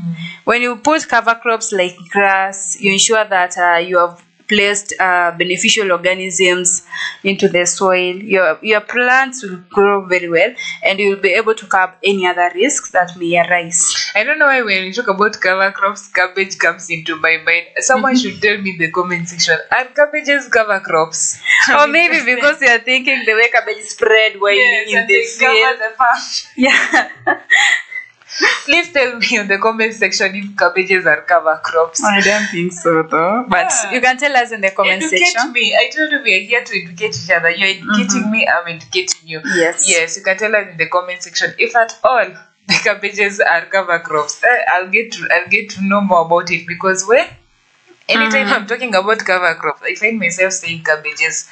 [SPEAKER 2] When you put cover crops like grass, you ensure that you have placed beneficial organisms into the soil. Your plants will grow very well, and you will be able to curb any other risks that may arise.
[SPEAKER 1] I don't know why when you talk about cover crops, cabbage comes into my mind. Someone should tell me in the comment section, are cabbages cover crops?
[SPEAKER 2] Or maybe because you are thinking the way cabbage spread while in the field.
[SPEAKER 1] The farm.
[SPEAKER 2] Yeah.
[SPEAKER 1] Please tell me in the comment section if cabbages are cover crops.
[SPEAKER 2] I don't think so though. But you can tell us in the comment
[SPEAKER 1] Educate
[SPEAKER 2] section.
[SPEAKER 1] me. I told you we are here to educate each other. You're educating me, I'm educating you.
[SPEAKER 2] Yes.
[SPEAKER 1] Yes, you can tell us in the comment section if at all the cabbages are cover crops. I'll get to know more about it, because anytime I'm talking about cover crops, I find myself saying cabbages.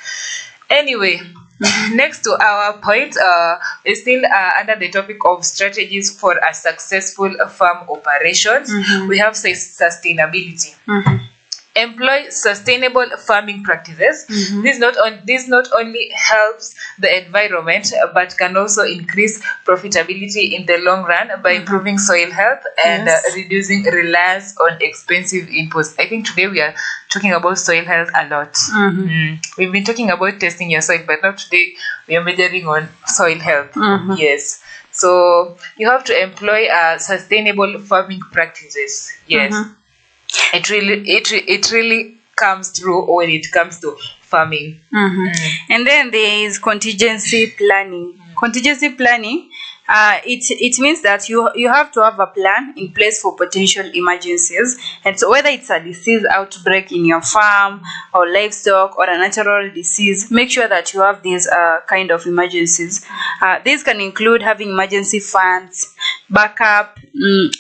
[SPEAKER 1] Anyway, next to our point is still under the topic of strategies for a successful farm operations. We have sustainability. Employ sustainable farming practices. This not only helps the environment, but can also increase profitability in the long run by improving soil health and reducing reliance on expensive inputs. I think today we are talking about soil health a lot. We've been talking about testing your soil, but not today. We are majoring on soil health. Yes. So you have to employ sustainable farming practices. Yes. It really comes through when it comes to farming.
[SPEAKER 2] And then there is contingency planning. Contingency planning, it means that you have to have a plan in place for potential emergencies. And so whether it's a disease outbreak in your farm or livestock or a natural disease, make sure that you have these kind of emergencies. These can include having emergency funds, backup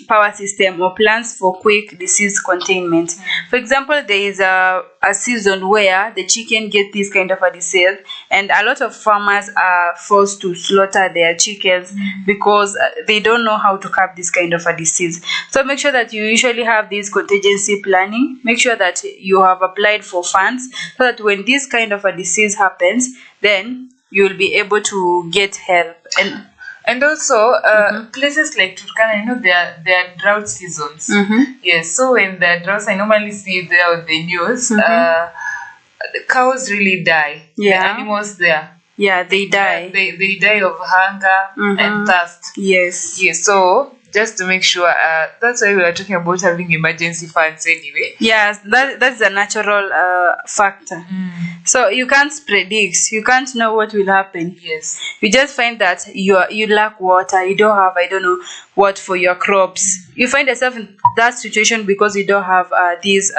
[SPEAKER 2] power system, or plans for quick disease containment. For example, there is a season where the chicken get this kind of a disease, and a lot of farmers are forced to slaughter their chickens because they don't know how to curb this kind of a disease. So make sure that you usually have this contingency planning. Make sure that you have applied for funds so that when this kind of a disease happens, then you will be able to get help.
[SPEAKER 1] And also, places like Turkana, I know there are drought seasons. Yes, so when there are droughts, I normally see there on the news, the cows really die. The animals there.
[SPEAKER 2] Yeah, they die.
[SPEAKER 1] They die of hunger and thirst.
[SPEAKER 2] Yes.
[SPEAKER 1] Yes, so just to make sure, that's why we are talking about having emergency funds anyway.
[SPEAKER 2] Yes, that's a natural factor. So you can't predict, you can't know what will happen.
[SPEAKER 1] Yes.
[SPEAKER 2] You just find that you lack water, you don't have, I don't know what for your crops. You find yourself in that situation because you don't have these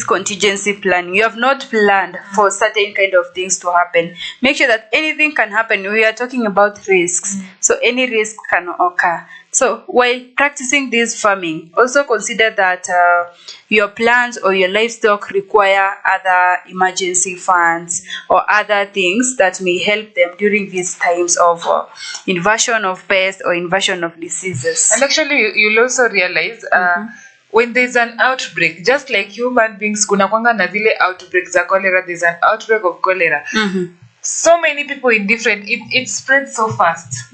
[SPEAKER 2] contingency planning. You have not planned for certain kind of things to happen. Make sure that anything can happen. We are talking about risks, so any risk can occur. So while practicing this farming, also consider that your plants or your livestock require other emergency funds or other things that may help them during these times of invasion of pests or invasion of diseases.
[SPEAKER 1] And actually, you'll also realize when there's an outbreak, just like human beings, kuna kwanga na zile outbreaks za cholera, there's an outbreak of cholera. So many people in different, it spreads so fast.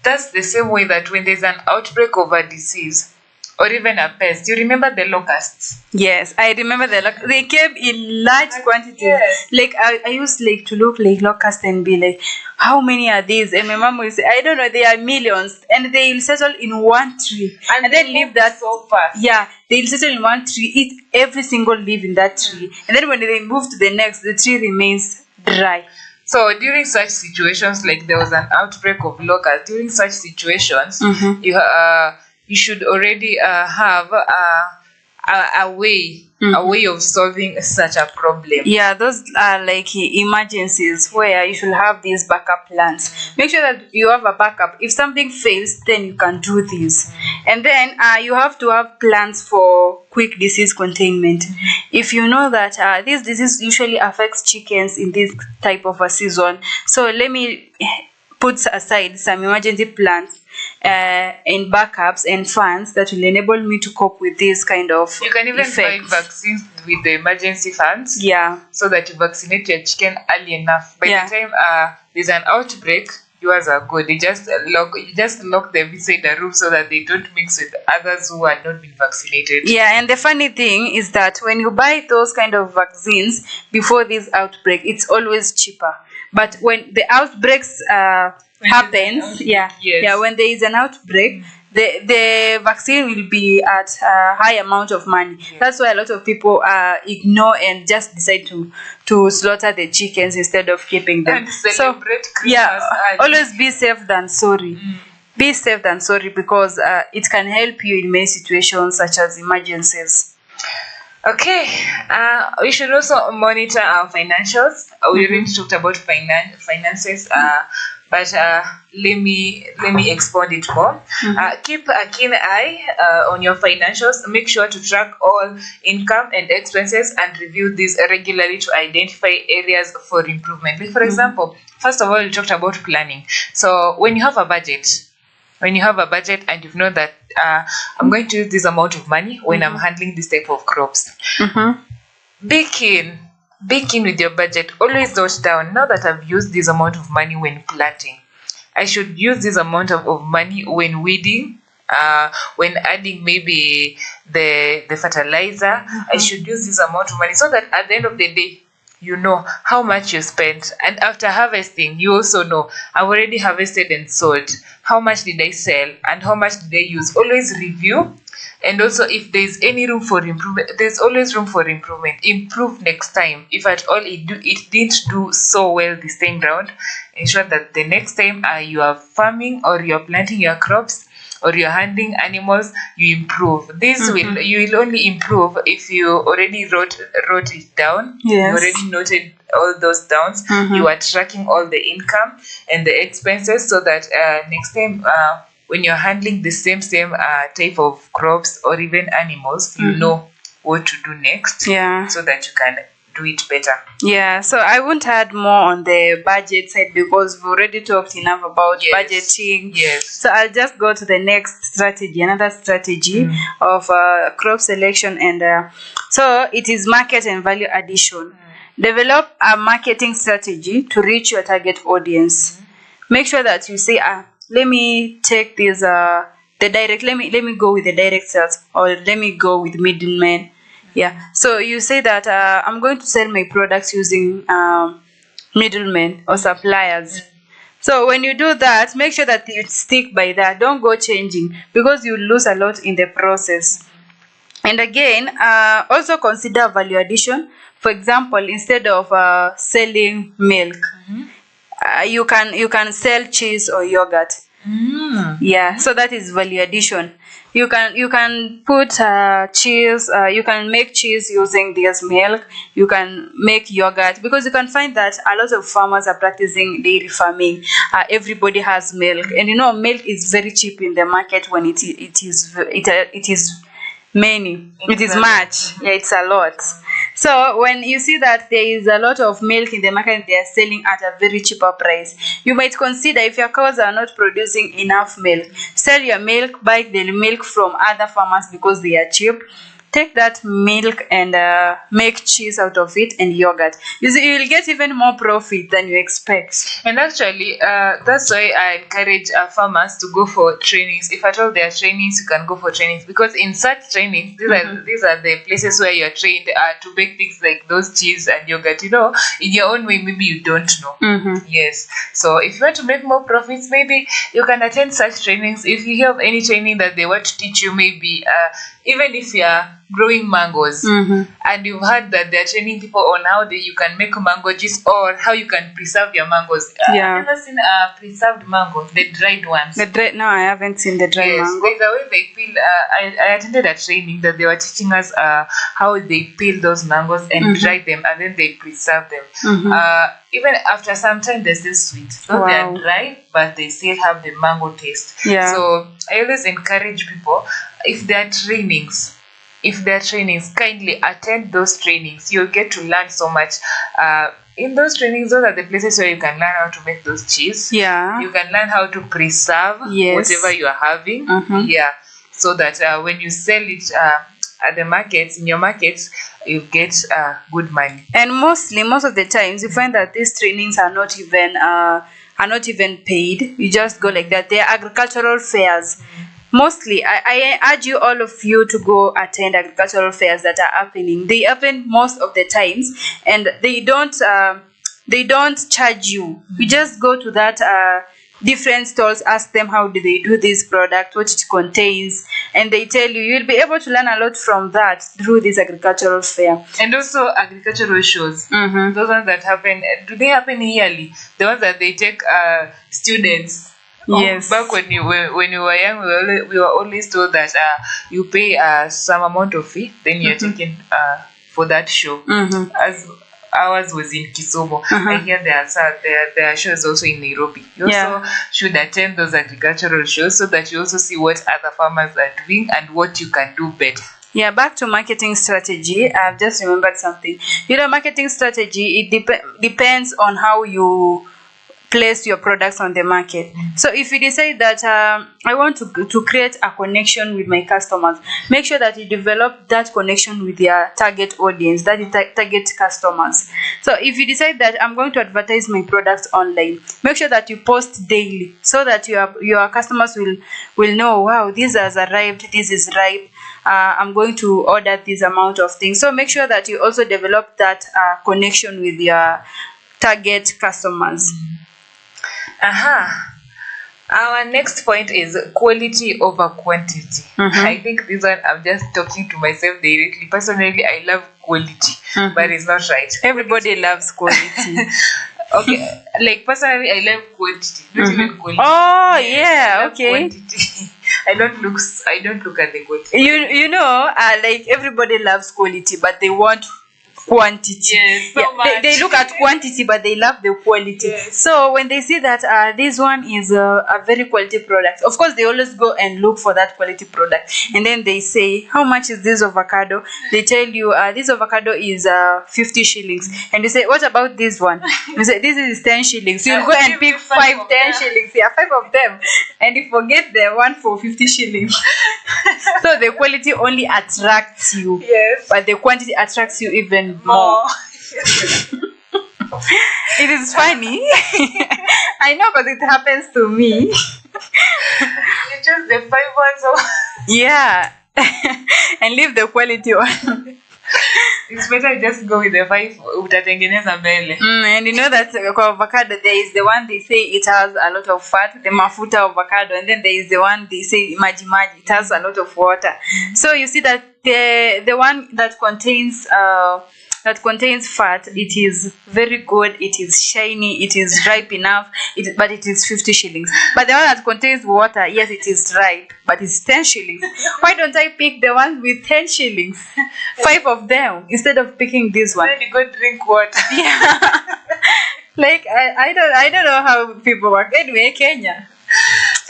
[SPEAKER 1] That's the same way that when there's an outbreak of a disease, or even a pest. You remember the locusts?
[SPEAKER 2] Yes, I remember they came in large quantities.
[SPEAKER 1] Yes.
[SPEAKER 2] Like I used like to look like locust and be like, how many are these? And my mom will say, I don't know, they are millions, and they will settle in one tree and then leave that.
[SPEAKER 1] so fast.
[SPEAKER 2] Yeah, they'll settle in one tree, eat every single leaf in that tree, and then when they move to the next, the tree remains dry.
[SPEAKER 1] So during such situations, like there was an outbreak of locusts, during such situations, you should already have a way of solving such a problem.
[SPEAKER 2] Yeah, those are like emergencies where you should have these backup plans. Make sure that you have a backup. If something fails, then you can do this. And then you have to have plans for quick disease containment. If you know that this disease usually affects chickens in this type of a season, so let me put aside some emergency plans and backups and funds that will enable me to cope with this kind of
[SPEAKER 1] You can even
[SPEAKER 2] effect.
[SPEAKER 1] buy vaccines with the emergency funds.
[SPEAKER 2] Yeah.
[SPEAKER 1] So that you vaccinate your chicken early enough. By
[SPEAKER 2] Yeah.
[SPEAKER 1] the time there's an outbreak, yours are good. You just lock them inside the room so that they don't mix with others who are not been vaccinated.
[SPEAKER 2] Yeah, and the funny thing is that when you buy those kind of vaccines before this outbreak, it's always cheaper. But when the outbreaks happens,
[SPEAKER 1] Yes.
[SPEAKER 2] when there is an outbreak, the vaccine will be at a high amount of money. That's why a lot of people ignore and just decide to slaughter the chickens instead of keeping them.
[SPEAKER 1] And celebrate Christmas early.
[SPEAKER 2] Always be safe than sorry. Be safe than sorry, because it can help you in many situations such as emergencies.
[SPEAKER 1] Okay, we should also monitor our financials. We already talked about finances, but let me expand it more. Keep a keen eye on your financials. Make sure to track all income and expenses and review these regularly to identify areas for improvement. Like for example, first of all, we talked about planning. So when you have a budget, and you know that I'm going to use this amount of money when I'm handling this type of crops, be keen with your budget. Always note down, now that I've used this amount of money when planting, I should use this amount of money when weeding, when adding maybe the fertilizer. I should use this amount of money so that at the end of the day, you know how much you spent. And after harvesting, you also know, I've already harvested and sold. How much did I sell and how much did I use? Always review. And also, if there's any room for improvement, there's always room for improvement. Improve next time. If at all it didn't do so well this time round, ensure that the next time you are farming or you're planting your crops or you're handling animals, you improve. You will only improve if you already wrote it down.
[SPEAKER 2] Yes.
[SPEAKER 1] You already noted all those downs. You are tracking all the income and the expenses, so that next time when you're handling the same type of crops or even animals, you know what to do next.
[SPEAKER 2] Yeah.
[SPEAKER 1] So that you can do it better.
[SPEAKER 2] Yeah, so I won't add more on the budget side because we've already talked enough about budgeting.
[SPEAKER 1] Yes.
[SPEAKER 2] So I'll just go to the next strategy, another strategy of crop selection, and so it is market and value addition. Develop a marketing strategy to reach your target audience. Make sure that you say, let me take this the direct. Let me go with the direct sales, or let me go with middlemen. Yeah, so you say that I'm going to sell my products using middlemen or suppliers. So when you do that, make sure that you stick by that. Don't go changing, because you lose a lot in the process. And again, also consider value addition. For example, instead of selling milk, you can sell cheese or yogurt. Yeah, so that is value addition. You can put cheese. You can make cheese using this milk. You can make yogurt, because you can find that a lot of farmers are practicing dairy farming. Everybody has milk, and milk is very cheap in the market when it is many. It is much. Yeah, it's a lot. So when you see that there is a lot of milk in the market, they are selling at a very cheaper price, you might consider, if your cows are not producing enough milk, sell your milk, buy the milk from other farmers because they are cheap. take that milk and make cheese out of it and yogurt. You see, you will get even more profit than you expect.
[SPEAKER 1] And actually, that's why I encourage farmers to go for trainings. If at all there are trainings, you can go for trainings, because in such trainings, these are the places where you're trained to make things like those cheese and yogurt. In your own way, maybe you don't know. Yes. So if you want to make more profits, maybe you can attend such trainings. If you have any training that they want to teach you, maybe even if you are growing mangoes and you've heard that they're training people on how you can make mango juice or how you can preserve your mangoes. I've never seen preserved mango, the dried ones.
[SPEAKER 2] No, I haven't seen the dried mango.
[SPEAKER 1] There's a way they peel. I attended a training that they were teaching us how they peel those mangoes and dry them, and then they preserve them. Even after some time, they're still sweet. So they are dry, but they still have the mango taste. So I always encourage people, if there are trainings, kindly attend those trainings. You'll get to learn so much. In those trainings, those are the places where you can learn how to make those cheese. You can learn how to preserve whatever you are having. So that when you sell it at the markets, in your markets, you get good money.
[SPEAKER 2] And most of the times, you find that these trainings are not even paid. You just go like that. They are agricultural fairs. Mostly, I urge you, all of you, to go attend agricultural fairs that are happening. They happen most of the times, and they don't charge you. You just go to that different stores, ask them how do they do this product, what it contains, and they tell you. You'll be able to learn a lot from that through this agricultural fair. And
[SPEAKER 1] also agricultural shows. Those ones that happen, do they happen yearly? The ones that they take students. Back when you were young, we were always told that you pay some amount of fee, then you're taken for that show. As ours was in Kisumu, I hear there are shows also in Nairobi. You also should attend those agricultural shows so that you also see what other farmers are doing and what you can do better.
[SPEAKER 2] Back to marketing strategy. I've just remembered something. Marketing strategy, it depends on how you place your products on the market. So if you decide that I want to create a connection with my customers, make sure that you develop that connection with your target audience, that is target customers. So if you decide that I'm going to advertise my products online, make sure that you post daily so that your customers will know, wow, this has arrived, this is ripe, I'm going to order this amount of things. So make sure that you also develop that connection with your target customers.
[SPEAKER 1] Our next point is quality over quantity. I think this one I'm just talking to myself directly. Personally, I love quality, but it's not right.
[SPEAKER 2] Everybody loves quality.
[SPEAKER 1] Okay, like personally, I love quantity, not even quality.
[SPEAKER 2] Oh yeah, okay.
[SPEAKER 1] Quantity. I don't look at the quantity.
[SPEAKER 2] Like everybody loves quality, but they want quantity. They look at quantity, but they love the quality. So when they see that this one is a very quality product, of course they always go and look for that quality product, and then they say, how much is this avocado? They tell you this avocado is 50 shillings, and you say, what about this one? You say, this is 10 shillings. So you go and pick 10 shillings, 5 of them, and you forget the one for 50 shillings. So the quality only attracts you, but the quantity attracts you even more. It is funny. I know, but it happens to me.
[SPEAKER 1] You choose the 5 ones.
[SPEAKER 2] And leave the quality one.
[SPEAKER 1] It's better just go with the 5 utatengeneza mbele.
[SPEAKER 2] And you know that avocado, there is the one they say it has a lot of fat, the mafuta avocado, and then there is the one they say maji, it has a lot of water. So you see that the one that contains fat, it is very good, it is shiny, it is ripe enough, but it is 50 shillings. But the one that contains water, yes, it is ripe, but it's 10 shillings. Why don't I pick the one with 10 shillings? 5 of them instead of picking this one.
[SPEAKER 1] Then you go drink water.
[SPEAKER 2] Like I don't know how people work. Anyway, Kenya.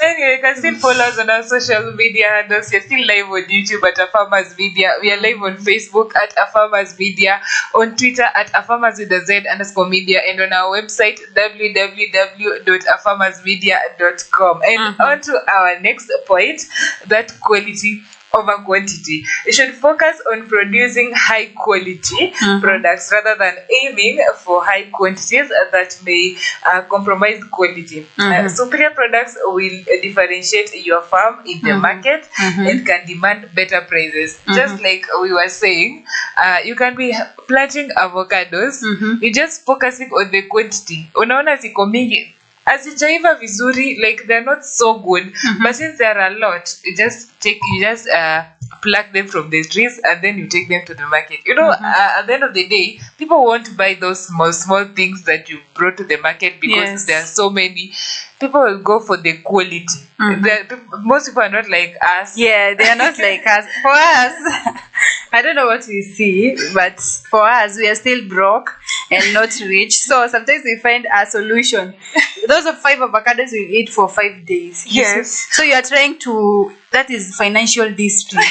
[SPEAKER 1] Anyway, you can still follow us on our social media handles. We're still live on YouTube at Afarmers Media. We are live on Facebook at Afarmers Media, on Twitter at @AfarmersWithAZ_media, and on our website www.afarmersmedia.com. And on to our next point, that quality over quantity. You should focus on producing high quality products rather than aiming for high quantities that may compromise quality. Superior products will differentiate your farm in the market and can demand better prices. Just like we were saying, you can be planting avocados, you're just focusing on the quantity. Unaona ziko mingi, hazijaiva vizuri, like they're not so good, but since there are a lot, you just pluck them from the trees and then you take them to the market. You know, at the end of the day, people won't buy those small things that you brought to the market because there are so many. People will go for the quality. Most people are not like us.
[SPEAKER 2] Yeah, they are not like us. For us, I don't know what we see, but for us, we are still broke and not rich. So sometimes we find a solution. Those are 5 avocados we eat for 5 days.
[SPEAKER 1] Yes.
[SPEAKER 2] So you are trying to, that is financial discipline.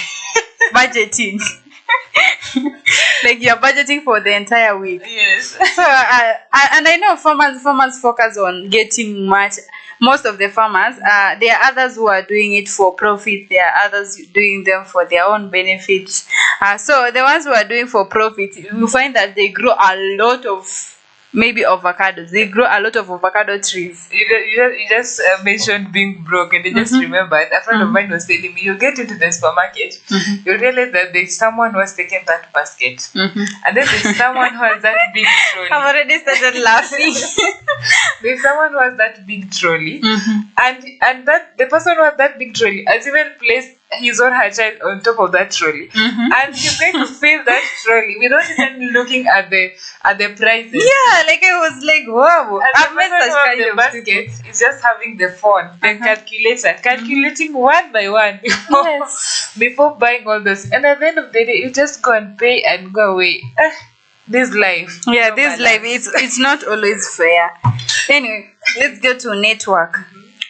[SPEAKER 2] Budgeting. Like you're budgeting for the entire week.
[SPEAKER 1] Yes.
[SPEAKER 2] So and I know farmers focus on getting much. Most of the farmers, there are others who are doing it for profit. There are others doing them for their own benefits. So the ones who are doing for profit, you find that they grow a lot of maybe avocados. They grow a lot of avocado trees.
[SPEAKER 1] You just mentioned being broke, and I just remembered a friend of mine was telling me, you get into the supermarket, you realize that there's someone who has taken that basket, and then there's someone who has that big trolley.
[SPEAKER 2] I've already started laughing.
[SPEAKER 1] There's someone who has that big trolley, and that the person who has that big trolley has even placed his or her child on top of that trolley, and he's going to fill that trolley without even looking at the prices.
[SPEAKER 2] Yeah, like I was like, wow.
[SPEAKER 1] And
[SPEAKER 2] I've met such kind
[SPEAKER 1] the
[SPEAKER 2] of
[SPEAKER 1] basket is just having the phone, the calculator, calculating one by one before buying all those. And at the end of the day, you just go and pay and go away. This life.
[SPEAKER 2] Yeah, this life, it's not always fair. Anyway, let's go to network.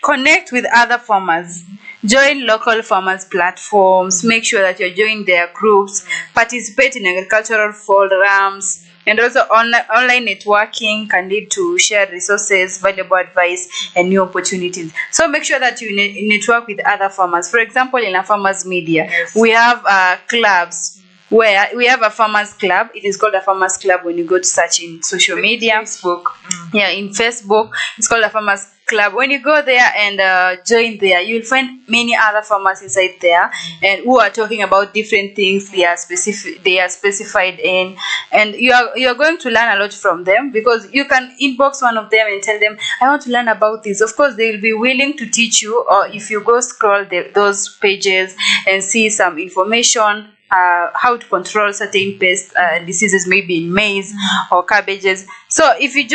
[SPEAKER 2] Connect with other farmers. Join local farmers platforms. Make sure that you're joining their groups. Participate in agricultural forums. And also online networking can lead to shared resources, valuable advice, and new opportunities. So make sure that you network with other farmers. For example, in a farmers media, we have clubs. Where we have a farmers club. It is called a farmers club when you go to search in social media.
[SPEAKER 1] Facebook.
[SPEAKER 2] Yeah, in Facebook, it's called a farmers club. When you go there and join there, you'll find many other farmers inside there, and who are talking about different things they are specified in, and you are going to learn a lot from them, because you can inbox one of them and tell them, I want to learn about this. Of course, they will be willing to teach you, or if you go scroll those pages and see some information, how to control certain pests and diseases, maybe in maize or cabbages. So if you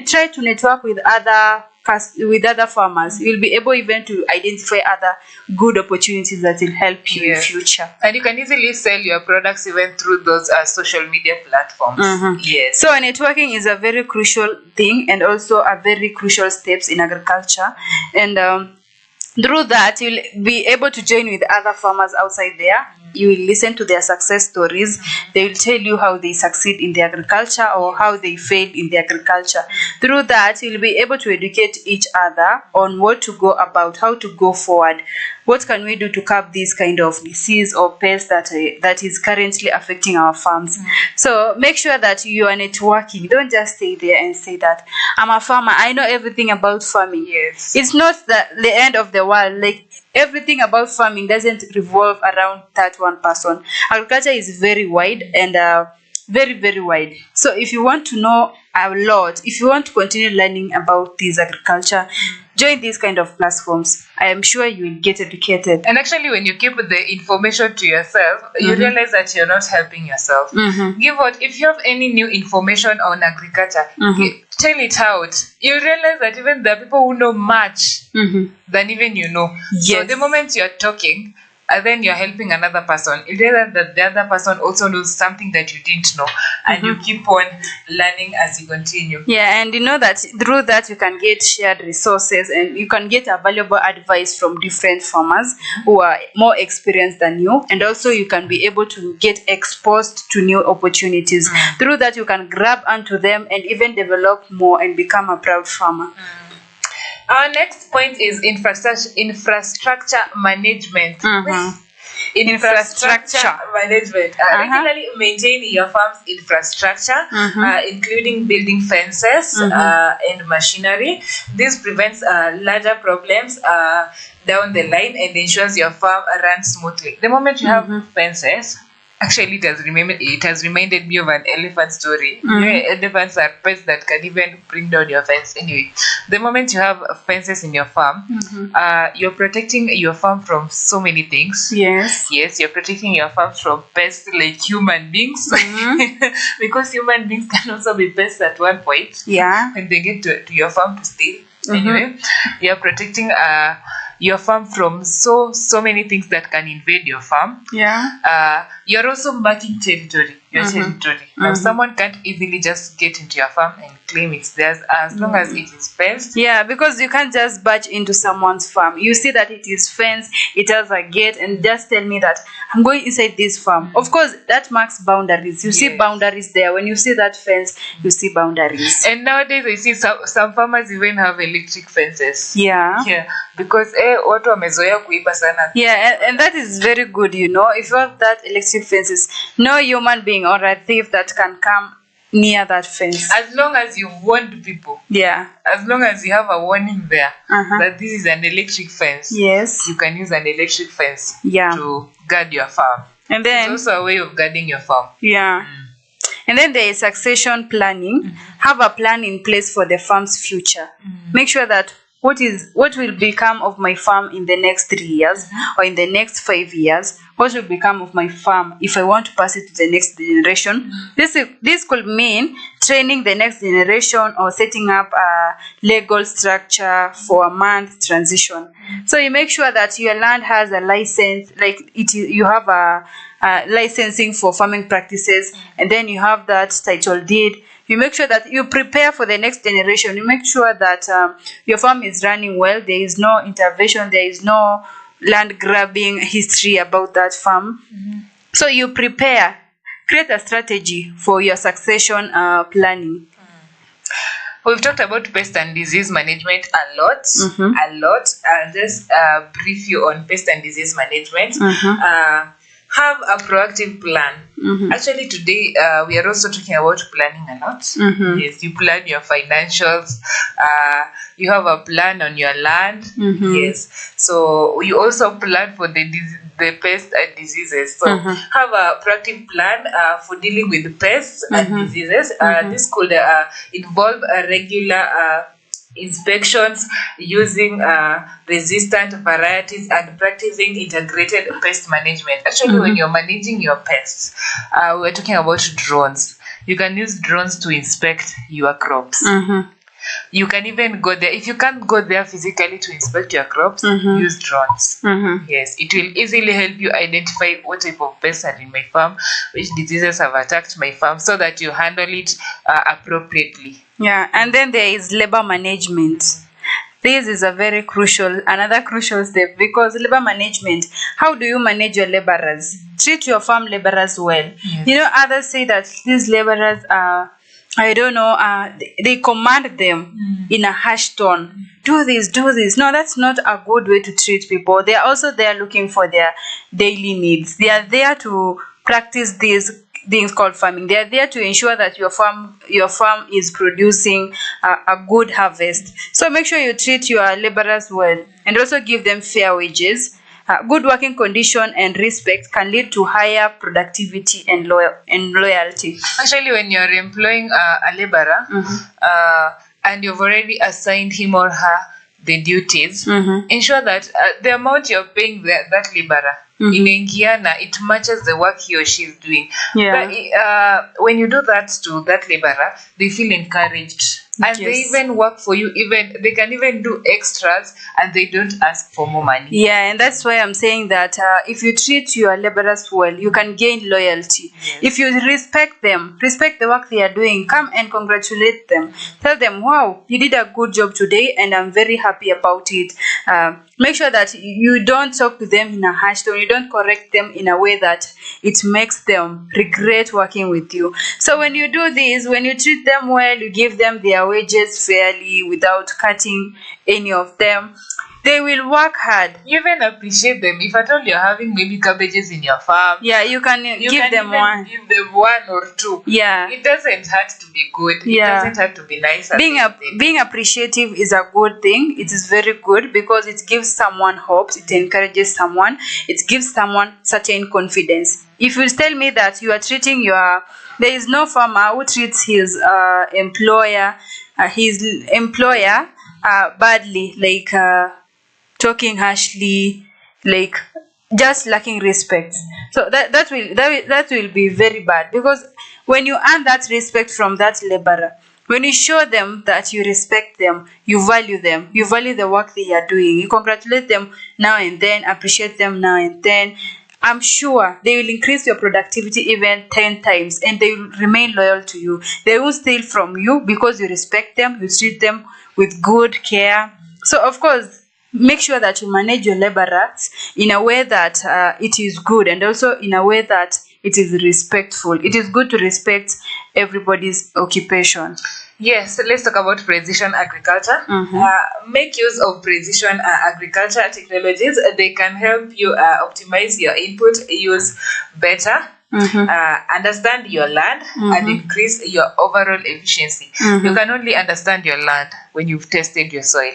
[SPEAKER 2] try to network with other farmers, you'll be able even to identify other good opportunities that will help you in future.
[SPEAKER 1] And you can easily sell your products even through those social media platforms. Yes.
[SPEAKER 2] So networking is a very crucial thing, and also a very crucial steps in agriculture. And through that, you'll be able to join with other farmers outside there. You will listen to their success stories. They will tell you how they succeed in the agriculture or how they failed in the agriculture. Through that, you'll be able to educate each other on what to go about, how to go forward. What can we do to curb this kind of disease or pest that is currently affecting our farms? So make sure that you are networking. Don't just stay there and say that I'm a farmer, I know everything about farming.
[SPEAKER 1] Yes.
[SPEAKER 2] It's not the end of the world. Like, everything about farming doesn't revolve around that one person. Agriculture is very wide and very, very wide. So if you want to know a lot, if you want to continue learning about this agriculture, join these kind of platforms. I am sure you will get educated.
[SPEAKER 1] And actually, when you keep the information to yourself, you realize that you're not helping yourself. If you have any new information on agriculture, tell it out. You realize that even there are people who know much than even you know.
[SPEAKER 2] Yes.
[SPEAKER 1] So the moment you're talking, and then you're helping another person, you realize that the other person also knows something that you didn't know, and you keep on learning as you continue.
[SPEAKER 2] Yeah, and you know that through that you can get shared resources, and you can get a valuable advice from different farmers who are more experienced than you, and also you can be able to get exposed to new opportunities. Through that you can grab onto them and even develop more and become a proud farmer.
[SPEAKER 1] Our next point is infrastructure management. Infrastructure management. Regularly maintain your farm's infrastructure, including building fences and machinery. This prevents larger problems down the line and ensures your farm runs smoothly. The moment you have fences, actually, it has reminded me of an elephant story. Elephants are pests that can even bring down your fence. Anyway, the moment you have fences in your farm, you're protecting your farm from so many things.
[SPEAKER 2] Yes.
[SPEAKER 1] Yes, you're protecting your farm from pests like human beings. Because human beings can also be pests at one point.
[SPEAKER 2] Yeah.
[SPEAKER 1] When they get to your farm to steal. Anyway, you're protecting your farm from so many things that can invade your farm.
[SPEAKER 2] Yeah.
[SPEAKER 1] You're also marking territory. Your territory. Now, someone can't easily just get into your farm and claim it's theirs as long as it is fenced.
[SPEAKER 2] Yeah, because you can't just barge into someone's farm. You see that it is fenced, it has a gate, and just tell me that I'm going inside this farm. Of course, that marks boundaries. You see boundaries there. When you see that fence, you see boundaries.
[SPEAKER 1] And nowadays, I see some farmers even have electric fences.
[SPEAKER 2] Yeah.
[SPEAKER 1] Yeah, because watu wamezoea kuiba sana.
[SPEAKER 2] Yeah, and that is very good, you know. If you have that electric fences, no human being or a thief that can come near that fence.
[SPEAKER 1] As long as you warned people.
[SPEAKER 2] Yeah.
[SPEAKER 1] As long as you have a warning there that this is an electric fence.
[SPEAKER 2] Yes.
[SPEAKER 1] You can use an electric fence
[SPEAKER 2] to
[SPEAKER 1] guard your farm.
[SPEAKER 2] And then
[SPEAKER 1] it's also a way of guarding your farm.
[SPEAKER 2] Yeah. And then there is succession planning. Have a plan in place for the farm's future. Make sure that what will become of my farm in the next 3 years or in the next 5 years. What will become of my farm if I want to pass it to the next generation? This could mean training the next generation or setting up a legal structure for a month transition. So you make sure that your land has a license, you have a licensing for farming practices, and then you have that title deed. You make sure that you prepare for the next generation. You make sure that your farm is running well. There is no intervention. There is no land grabbing history about that farm. So you prepare, create a strategy for your succession planning.
[SPEAKER 1] We've talked about pest and disease management a lot. I'll just brief you on pest and disease management. Have a proactive plan. Actually, today we are also talking about planning a lot. Yes, you plan your financials. You have a plan on your land. Yes, so you also plan for the pests and diseases. So have a proactive plan for dealing with pests and diseases. This could involve a regular inspections, using resistant varieties, and practicing integrated pest management. Actually, when you're managing your pests, we're talking about drones. You can use drones to inspect your crops. You can even go there. If you can't go there physically to inspect your crops, use drones. Yes, it will easily help you identify what type of pests are in my farm, which diseases have attacked my farm, so that you handle it appropriately.
[SPEAKER 2] Yeah, and then there is labor management. This is another crucial step, because labor management, how do you manage your laborers? Treat your farm laborers well. Yes. You know, others say that these laborers are, they command them in a harsh tone. Do this, do this. No, that's not a good way to treat people. They are also there looking for their daily needs. They are there to practice these things called farming. They are there to ensure that your farm is producing a good harvest. So make sure you treat your laborers well, and also give them fair wages. Good working condition and respect can lead to higher productivity and loyalty. Actually,
[SPEAKER 1] when you're employing a laborer and you've already assigned him or her the duties, ensure that the amount you're paying that laborer inaingiana, it matches the work he or she is doing. When you do that to that laborer, they feel encouraged. And they even work for you. They can even do extras, and they don't ask for more money.
[SPEAKER 2] Yeah, and that's why I'm saying that if you treat your laborers well, you can gain loyalty. Yes. If you respect them, respect the work they are doing, come and congratulate them. Tell them, wow, you did a good job today, and I'm very happy about it. Make sure that you don't talk to them in a harsh tone. You don't correct them in a way that it makes them regret working with you. So when you do this, when you treat them well, you give them their wages fairly without cutting any of them, they will work hard.
[SPEAKER 1] You even appreciate them. If at all you're having maybe cabbages in your farm,
[SPEAKER 2] Yeah, you can
[SPEAKER 1] you
[SPEAKER 2] give
[SPEAKER 1] can
[SPEAKER 2] them
[SPEAKER 1] even
[SPEAKER 2] one.
[SPEAKER 1] give them one or two.
[SPEAKER 2] Yeah.
[SPEAKER 1] It doesn't have to be good.
[SPEAKER 2] Yeah.
[SPEAKER 1] It doesn't have to be nice. at
[SPEAKER 2] Being
[SPEAKER 1] the end of the day.
[SPEAKER 2] being appreciative is a good thing. It is very good because it gives someone hopes, it encourages someone, it gives someone certain confidence. If you tell me that you are treating there is no farmer who treats his employer badly, like talking harshly, like just lacking respect. So that will be very bad, because when you earn that respect from that laborer, when you show them that you respect them, you value the work they are doing, you congratulate them now and then, appreciate them now and then, I'm sure they will increase your productivity even 10 times, and they will remain loyal to you. They won't steal from you because you respect them, you treat them with good care. So of course, make sure that you manage your laborers in a way that it is good, and also in a way that it is respectful. It is good to respect everybody's occupation.
[SPEAKER 1] Yes, let's talk about precision agriculture. Make use of precision agriculture technologies. They can help you optimize your input, use better, understand your land, and increase your overall efficiency. You can only understand your land when you've tested your soil.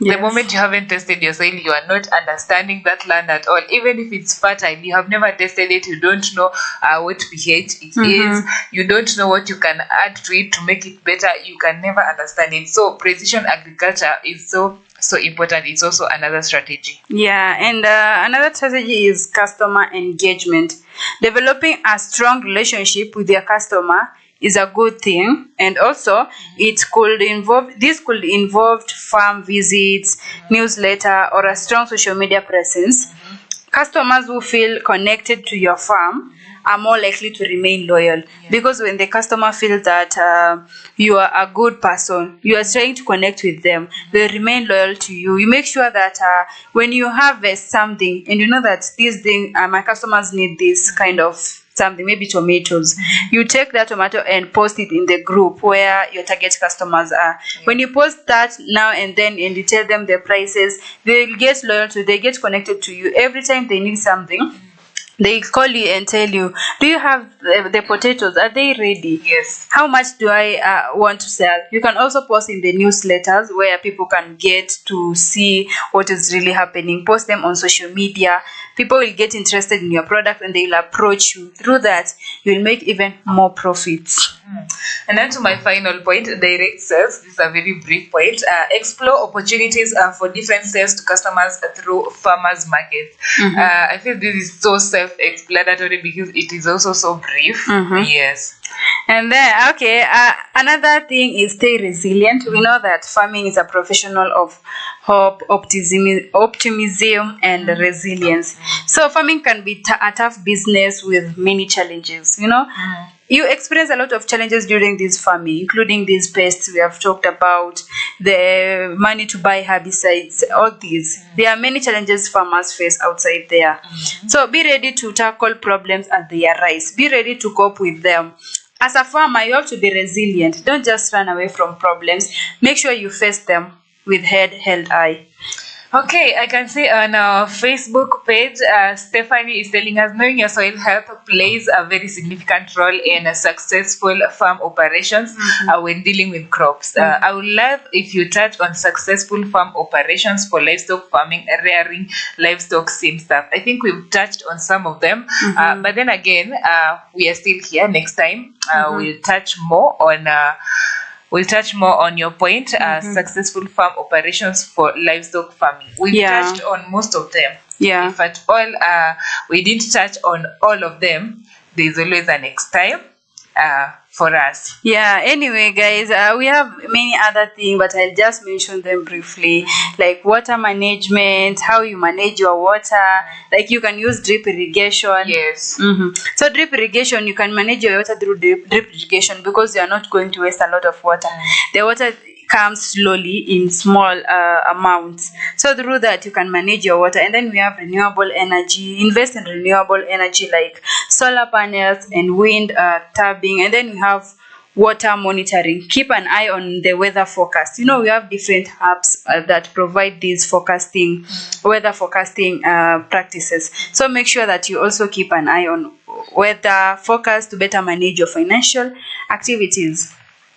[SPEAKER 2] Yes.
[SPEAKER 1] The moment you haven't tested your soil, you are not understanding that land at all. Even if it's fertile, you have never tested it, you don't know what pH it is, you don't know what you can add to it to make it better, you can never understand it. So precision agriculture is so important. It's also another strategy.
[SPEAKER 2] Yeah, and another strategy is customer engagement. Developing a strong relationship with your customer is a good thing, and also this could involve farm visits, newsletter, or a strong social media presence. Customers who feel connected to your farm are more likely to remain loyal, because when the customer feels that you are a good person, you are trying to connect with them, they remain loyal to you. You make sure that when you harvest something and you know that this thing, my customers need this kind of something, maybe tomatoes, you take that tomato and post it in the group where your target customers are. When you post that now and then and you tell them the prices, they'll get loyal to, they get connected to you. Every time they need something, they call you and tell you, do you have the potatoes, are they ready?
[SPEAKER 1] Yes.
[SPEAKER 2] How much do I want to sell? You can also post in the newsletters where people can get to see what is really happening. Post them on social media. People will get interested in your product and they will approach you. Through that, you will make even more profits.
[SPEAKER 1] And then to my final point, direct sales. This is a very brief point. Explore opportunities for different sales to customers through farmers markets. I feel this is so self-explanatory because it is also so brief. Yes.
[SPEAKER 2] And then, another thing is stay resilient. We know that farming is a professional of hope, optimism, and resilience. So farming can be a tough business with many challenges. You experience a lot of challenges during this farming, including these pests we have talked about, the money to buy herbicides, all these. There are many challenges farmers face outside there. So be ready to tackle problems as they arise. Be ready to cope with them. As a farmer, you have to be resilient. Don't just run away from problems. Make sure you face them with head held high.
[SPEAKER 1] Okay, I can see on our Facebook page, Stephanie is telling us knowing your soil health plays a very significant role in successful farm operations when dealing with crops. I would love if you touch on successful farm operations for livestock farming, rearing livestock, same stuff. I think we've touched on some of them, but then again, we are still here. Next time, we'll touch more on your point, successful farm operations for livestock farming. We've touched on most of them.
[SPEAKER 2] Yeah.
[SPEAKER 1] If at all we didn't touch on all of them, there's always a next time for us.
[SPEAKER 2] Yeah, anyway, guys, we have many other things, but I'll just mention them briefly, like water management, how you manage your water. Like you can use drip irrigation.
[SPEAKER 1] Yes.
[SPEAKER 2] So drip irrigation, you can manage your water through drip irrigation because you are not going to waste a lot of water. The water comes slowly in small amounts. So through that, you can manage your water. And then we have renewable energy. Invest in renewable energy like solar panels and wind turbine. And then we have water monitoring. Keep an eye on the weather forecast. You know, we have different apps that provide these weather forecasting practices. So make sure that you also keep an eye on weather forecast to better manage your financial activities.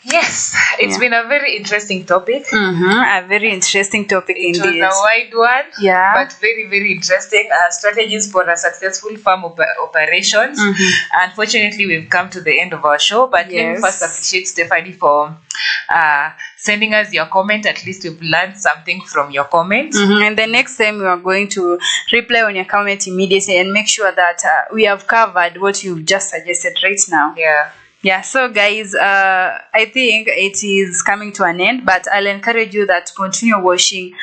[SPEAKER 1] Yes, it's been a very interesting topic.
[SPEAKER 2] A very interesting topic indeed.
[SPEAKER 1] It was a wide one,
[SPEAKER 2] Yeah.
[SPEAKER 1] but very, very interesting. Strategies for a successful farm operations. Unfortunately, we've come to the end of our show, but let me
[SPEAKER 2] Yes.
[SPEAKER 1] first appreciate Stephanie for sending us your comment. At least we've learned something from your comment.
[SPEAKER 2] And the next time we are going to reply on your comment immediately and make sure that we have covered what you've just suggested right now. Yeah, so guys, I think it is coming to an end, but I'll encourage you that continue watching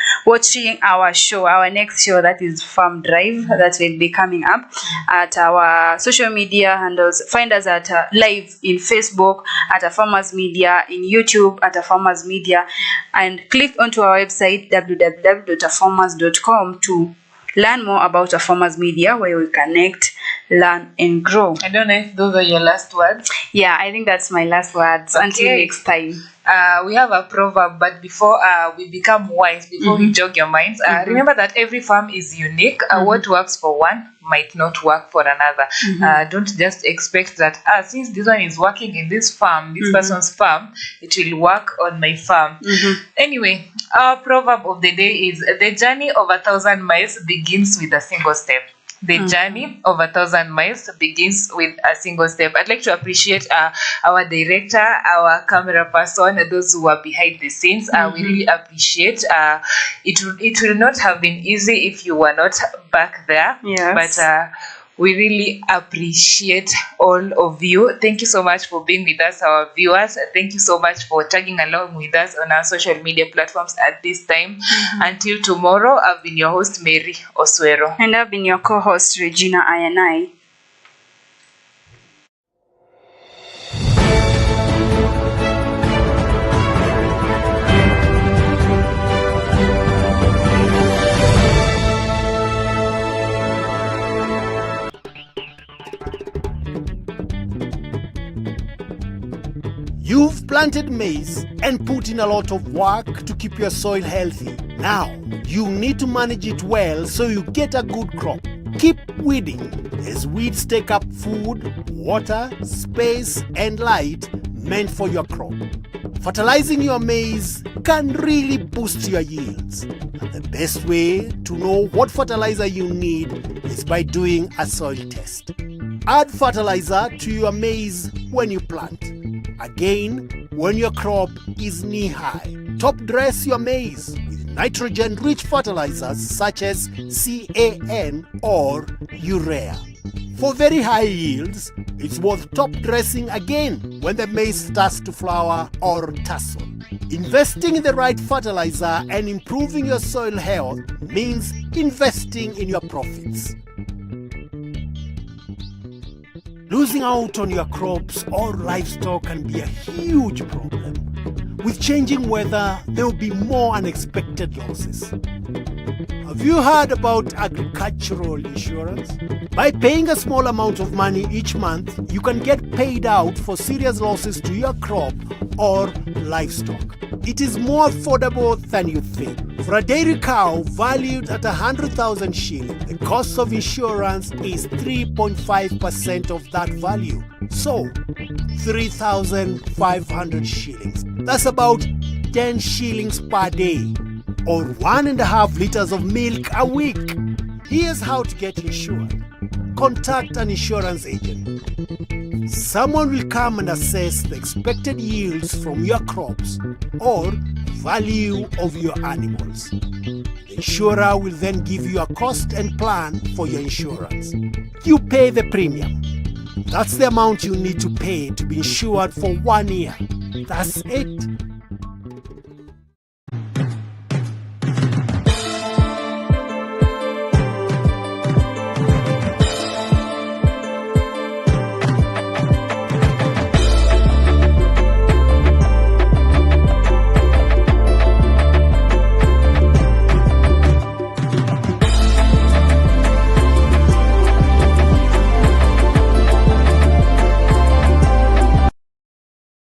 [SPEAKER 2] our show, our next show, that is Farm Drive, that will be coming up at our social media handles. Find us at live in Facebook, at a Farmers Media, in YouTube at a Farmers Media, and click onto our website www.afarmers.com to learn more about a Farmers Media, where we connect, learn and grow.
[SPEAKER 1] I don't know if those are your last words.
[SPEAKER 2] Yeah, I think that's my last words.
[SPEAKER 1] Okay.
[SPEAKER 2] Until next time.
[SPEAKER 1] We have a proverb, but before we become wise, before we jog your minds, remember that every farm is unique. What works for one might not work for another. Don't just expect that since this one is working in this farm, this person's farm, it will work on my farm. Anyway, our proverb of the day is: the journey of 1,000 miles begins with a single step. The journey of 1,000 miles begins with a single step. I'd like to appreciate our director, our camera person, those who are behind the scenes. We really appreciate. It will not have been easy if you were not back there.
[SPEAKER 2] Yes.
[SPEAKER 1] But we really appreciate all of you. Thank you so much for being with us, our viewers. Thank you so much for tagging along with us on our social media platforms at this time. Until tomorrow, I've been your host, Mary Oswero.
[SPEAKER 2] And I've been your co-host, Regina Ayanai.
[SPEAKER 3] You've planted maize and put in a lot of work to keep your soil healthy. Now, you need to manage it well so you get a good crop. Keep weeding, as weeds take up food, water, space, and light meant for your crop. Fertilizing your maize can really boost your yields. And the best way to know what fertilizer you need is by doing a soil test. Add fertilizer to your maize when you plant. Again, when your crop is knee-high. Top dress your maize with nitrogen-rich fertilizers such as CAN or urea. For very high yields, it's worth top dressing again when the maize starts to flower or tassel. Investing in the right fertilizer and improving your soil health means investing in your profits. Losing out on your crops or livestock can be a huge problem. With changing weather, there will be more unexpected losses. Have you heard about agricultural insurance? By paying a small amount of money each month, you can get paid out for serious losses to your crop or livestock. It is more affordable than you think. For a dairy cow valued at 100,000 shillings, the cost of insurance is 3.5% of that value. So, 3,500 shillings. That's about 10 shillings per day, or 1.5 liters of milk a week. Here's how to get insured. Contact an insurance agent. Someone will come and assess the expected yields from your crops or value of your animals. The insurer will then give you a cost and plan for your insurance. You pay the premium. That's the amount you need to pay to be insured for 1 year. That's it.